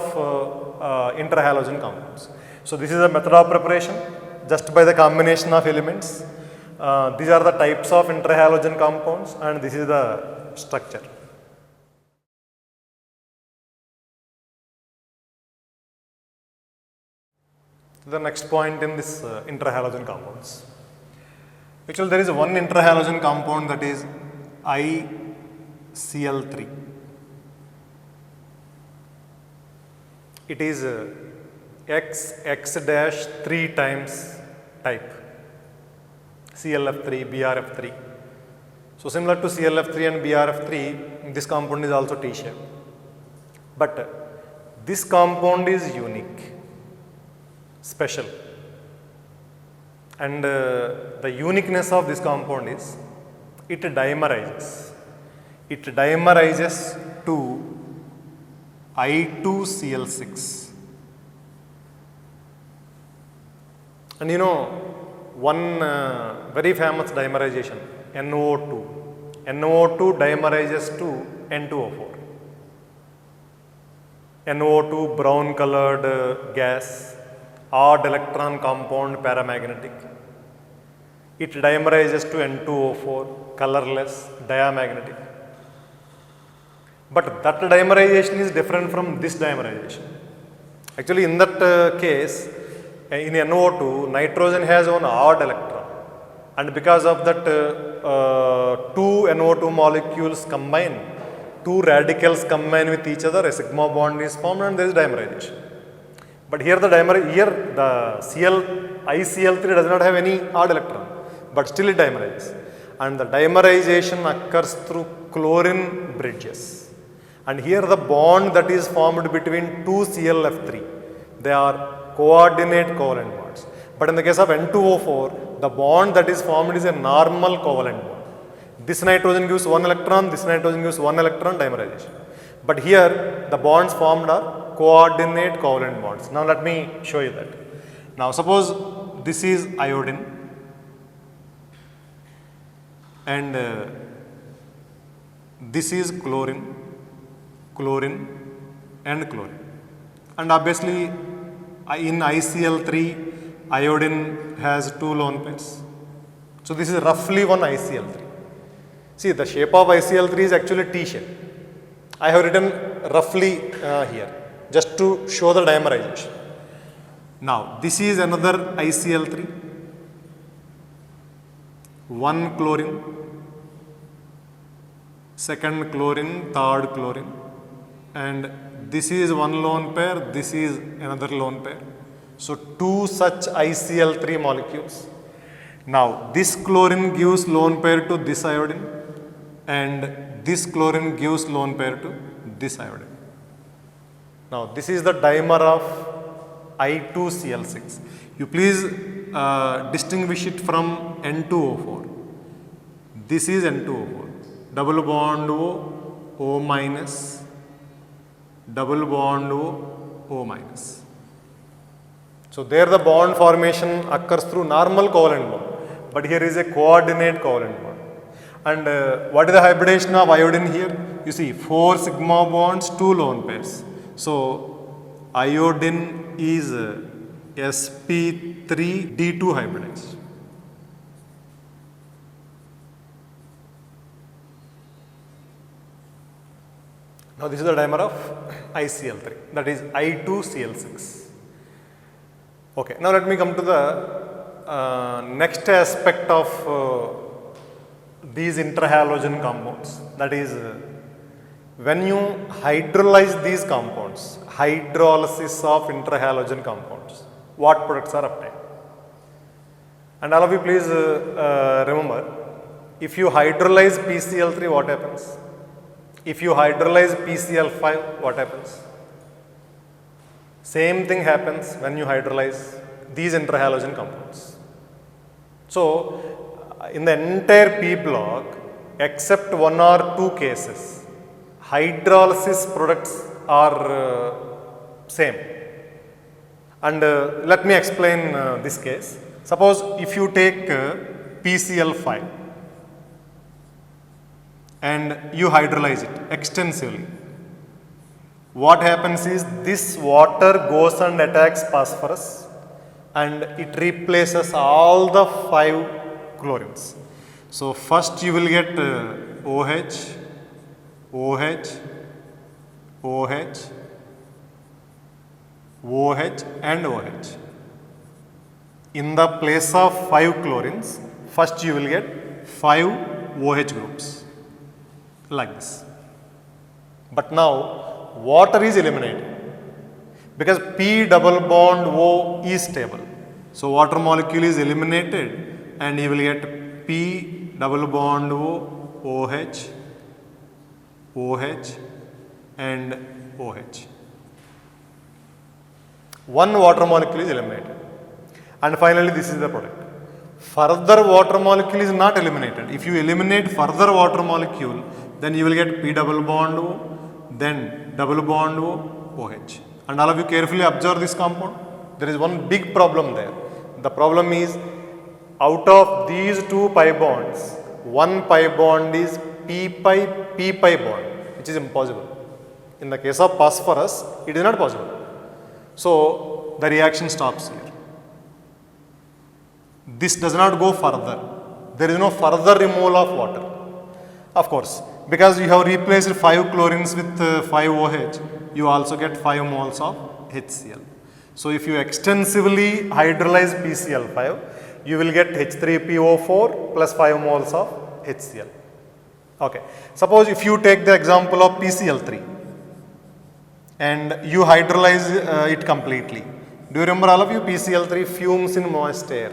intrahalogen compounds. So this is a method of preparation just by the combination of elements. These are the types of intrahalogen compounds, and this is the structure. The next point in this intrahalogen compounds. Actually, there is one intrahalogen compound, that is ICl3. It is X-3 times type, ClF3, BrF3. So similar to ClF3 and BrF3, this compound is also T-shape. But this compound is unique, special. And the uniqueness of this compound is it dimerizes. It dimerizes to I2Cl6. And you know, one very famous dimerization, NO2. NO2 dimerizes to N2O4. NO2 brown colored gas, odd electron compound, paramagnetic. It dimerizes to N2O4, colorless, diamagnetic. But that dimerization is different from this dimerization. Actually, in that case, in NO2, nitrogen has one odd electron, and because of that, two NO2 molecules combine, two radicals combine with each other, a sigma bond is formed, and there is dimerization. But here the ICl3 does not have any odd electron, but still it dimerizes. And the dimerization occurs through chlorine bridges. And here the bond that is formed between two ClF3, they are coordinate covalent bonds. But in the case of N2O4, the bond that is formed is a normal covalent bond. This nitrogen gives one electron, this nitrogen gives one electron, dimerization. But here the bonds formed are coordinate covalent bonds. Now let me show you that. Now suppose this is iodine and this is chlorine, and chlorine. And obviously in ICl3, iodine has two lone pairs. So this is roughly one ICl3. See, the shape of ICl3 is actually T shape. I have written roughly here, just to show the dimerization. Now, this is another ICl3, one chlorine, second chlorine, third chlorine, and this is one lone pair, this is another lone pair. So, two such ICl3 molecules. Now, this chlorine gives lone pair to this iodine, and this chlorine gives lone pair to this iodine. Now, this is the dimer of I2Cl6. You please distinguish it from N2O4. This is N2O4. Double bond O minus, double bond O minus. So, there the bond formation occurs through normal covalent bond, but here is a coordinate covalent bond. And what is the hybridization of iodine here? You see, 4 sigma bonds, 2 lone pairs. So, iodine is sp3d2 hybridized. Now, this is the dimer of ICl3, that is I2Cl6. Okay, now let me come to the next aspect of these intrahalogen compounds, that is when you hydrolyze these compounds, hydrolysis of intrahalogen compounds, what products are obtained? And all of you please remember, if you hydrolyze PCl3, what happens? If you hydrolyze PCl5, what happens? Same thing happens when you hydrolyze these intrahalogen compounds. So, in the entire P block, except 1 or 2 cases, hydrolysis products are same. And let me explain this case. Suppose if you take PCl5 and you hydrolyze it extensively, what happens is this water goes and attacks phosphorus and it replaces all the 5 chlorines. So first you will get OH, OH, OH, OH and OH. In the place of 5 chlorines, first you will get 5 OH groups like this. But now water is eliminated because P double bond O is stable. So water molecule is eliminated and you will get P double bond O, OH, OH and OH. One water molecule is eliminated. And finally this is the product. Further water molecule is not eliminated. If you eliminate further water molecule, then you will get P double bond O, then double bond O, OH. And all of you carefully observe this compound. There is one big problem there. The problem is out of these 2 pi bonds, one pi bond is P pi bond, which is impossible. In the case of phosphorus, it is not possible. So the reaction stops here. This does not go further. There is no further removal of water. Of course, because you have replaced 5 chlorines with 5 OH, you also get 5 moles of HCl. So if you extensively hydrolyze PCl5, you will get H3PO4 plus 5 moles of HCl. Okay. Suppose if you take the example of PCl3 and you hydrolyze it completely. Do you remember all of you PCl3 fumes in moist air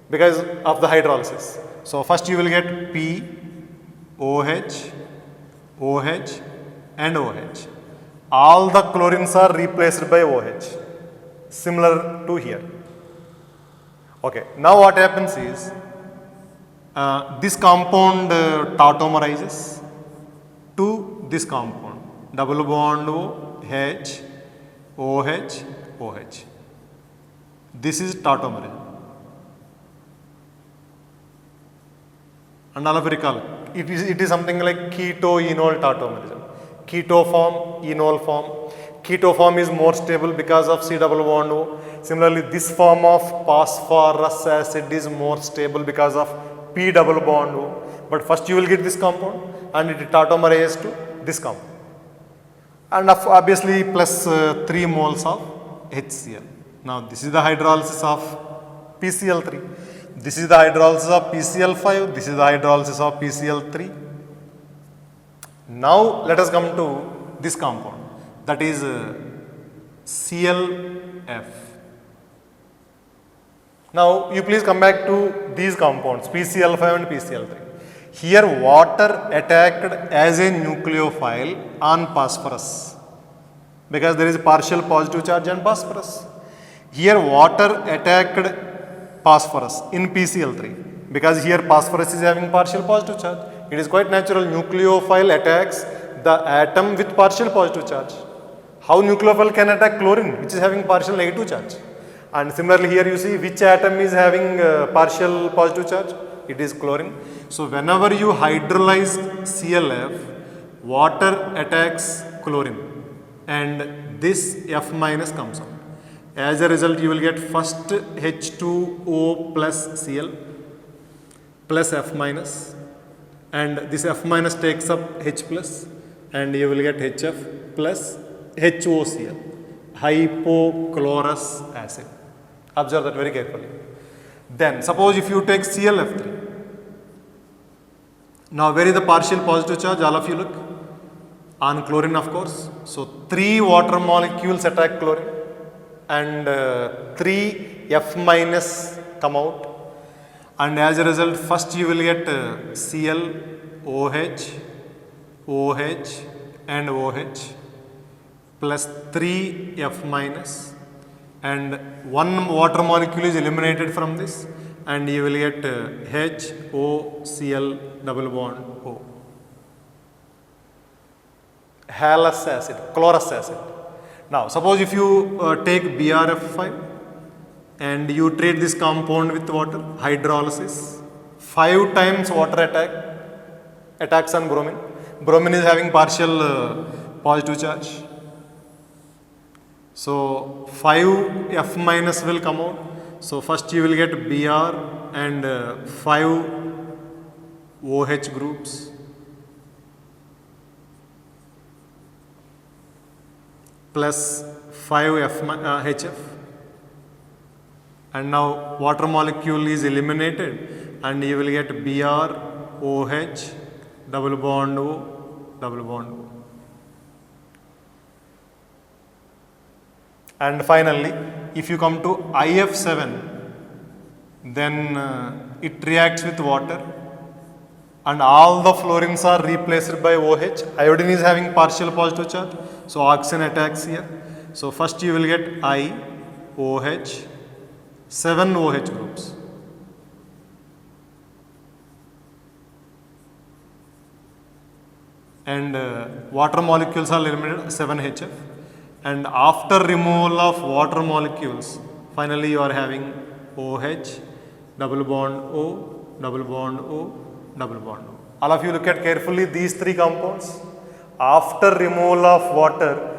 because of the hydrolysis. So first you will get P, OH, OH and OH. All the chlorines are replaced by OH, similar to here. Okay, now what happens is this compound tautomerizes to this compound, double bond O, H, OH, OH. This is tautomerism. And all of you recall, it is something like keto-enol tautomerism. Keto form, enol form. Keto form is more stable because of C double bond O. Similarly, this form of phosphorus acid is more stable because of P double bond O. But first you will get this compound and it tautomerizes to this compound. And obviously plus 3 moles of HCl. Now this is the hydrolysis of PCl3. This is the hydrolysis of PCl5. This is the hydrolysis of PCl3. Now let us come to this compound, that is ClF. Now you please come back to these compounds PCl5 and PCl3. Here water attacked as a nucleophile on phosphorus because there is a partial positive charge on phosphorus. Here water attacked phosphorus in PCl3 because here phosphorus is having partial positive charge. It is quite natural, nucleophile attacks the atom with partial positive charge. How nucleophile can attack chlorine which is having partial negative charge? And similarly here you see which atom is having partial positive charge? It is chlorine. So whenever you hydrolyze ClF, water attacks chlorine and this F minus comes out. As a result, you will get first H2O plus Cl plus F minus, and this F minus takes up H plus and you will get HF plus HOCl, hypochlorous acid. Observe that very carefully. Then suppose if you take ClF3. Now where is the partial positive charge? All of you look. On chlorine, of course. So 3 water molecules attack chlorine and 3 F minus come out, and as a result first you will get Cl, OH, OH and OH plus 3 F minus, and 1 water molecule is eliminated from this and you will get HOCl double bond O. Halous acid, chlorous acid. Now suppose if you take BRF5 and you treat this compound with water, hydrolysis, 5 times water attacks on bromine. Bromine is having partial positive charge. So 5 F minus will come out. So first you will get Br and 5 OH groups plus 5 HF, and now water molecule is eliminated and you will get Br, OH, double bond O, double bond O. And finally, if you come to IF7, then it reacts with water and all the fluorines are replaced by OH. Iodine is having partial positive charge, so oxygen attacks here. So first you will get I, OH, 7 OH groups. And water molecules are eliminated, 7 HF. And after removal of water molecules, finally you are having OH, double bond O, double bond O, double bond O. All of you look at carefully these 3 compounds. After removal of water,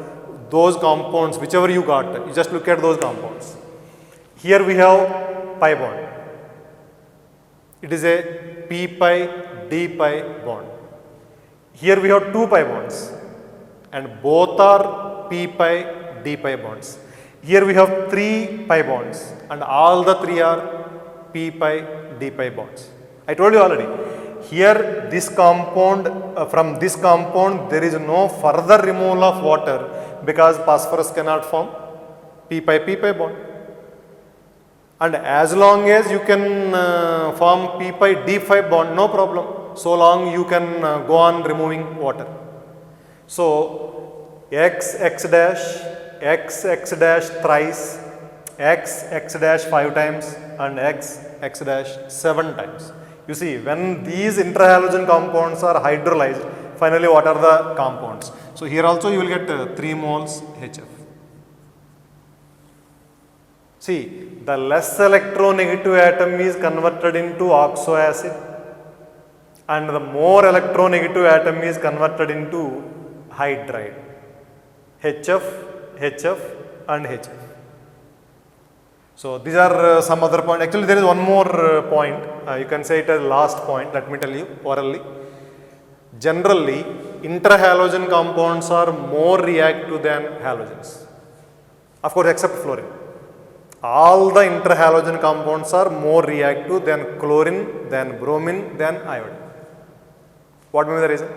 those compounds, whichever you got, you just look at those compounds. Here we have pi bond. It is a p pi d pi bond. Here we have 2 pi bonds and both are p pi d pi bonds. Here we have 3 pi bonds and all the 3 are p pi d pi bonds. I told you already. Here this compound, from this compound there is no further removal of water because phosphorus cannot form p pi bond. And as long as you can form p pi d phi bond, no problem. So long you can go on removing water. So x dash thrice, x dash 5 times and x dash 7 times. You see, when these interhalogen compounds are hydrolyzed, finally what are the compounds? So here also you will get 3 moles HF. See, the less electronegative atom is converted into oxoacid and the more electronegative atom is converted into hydride. HF and HF. So these are some other points. Actually there is one more point. You can say it as last point. Let me tell you orally. Generally, interhalogen compounds are more reactive than halogens. Of course, except fluorine. All the interhalogen compounds are more reactive than chlorine, than bromine, than iodine. What may be the reason?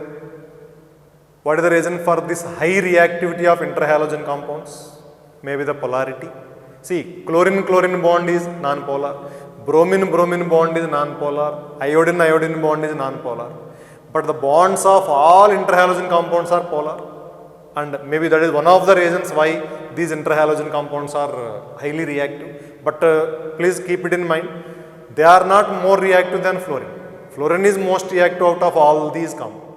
What is the reason for this high reactivity of interhalogen compounds? Maybe the polarity. See, chlorine bond is non-polar, bromine bond is non-polar, iodine bond is non-polar. But the bonds of all interhalogen compounds are polar, and maybe that is one of the reasons why these interhalogen compounds are highly reactive. But please keep it in mind, they are not more reactive than fluorine. Fluorine is most reactive out of all these compounds.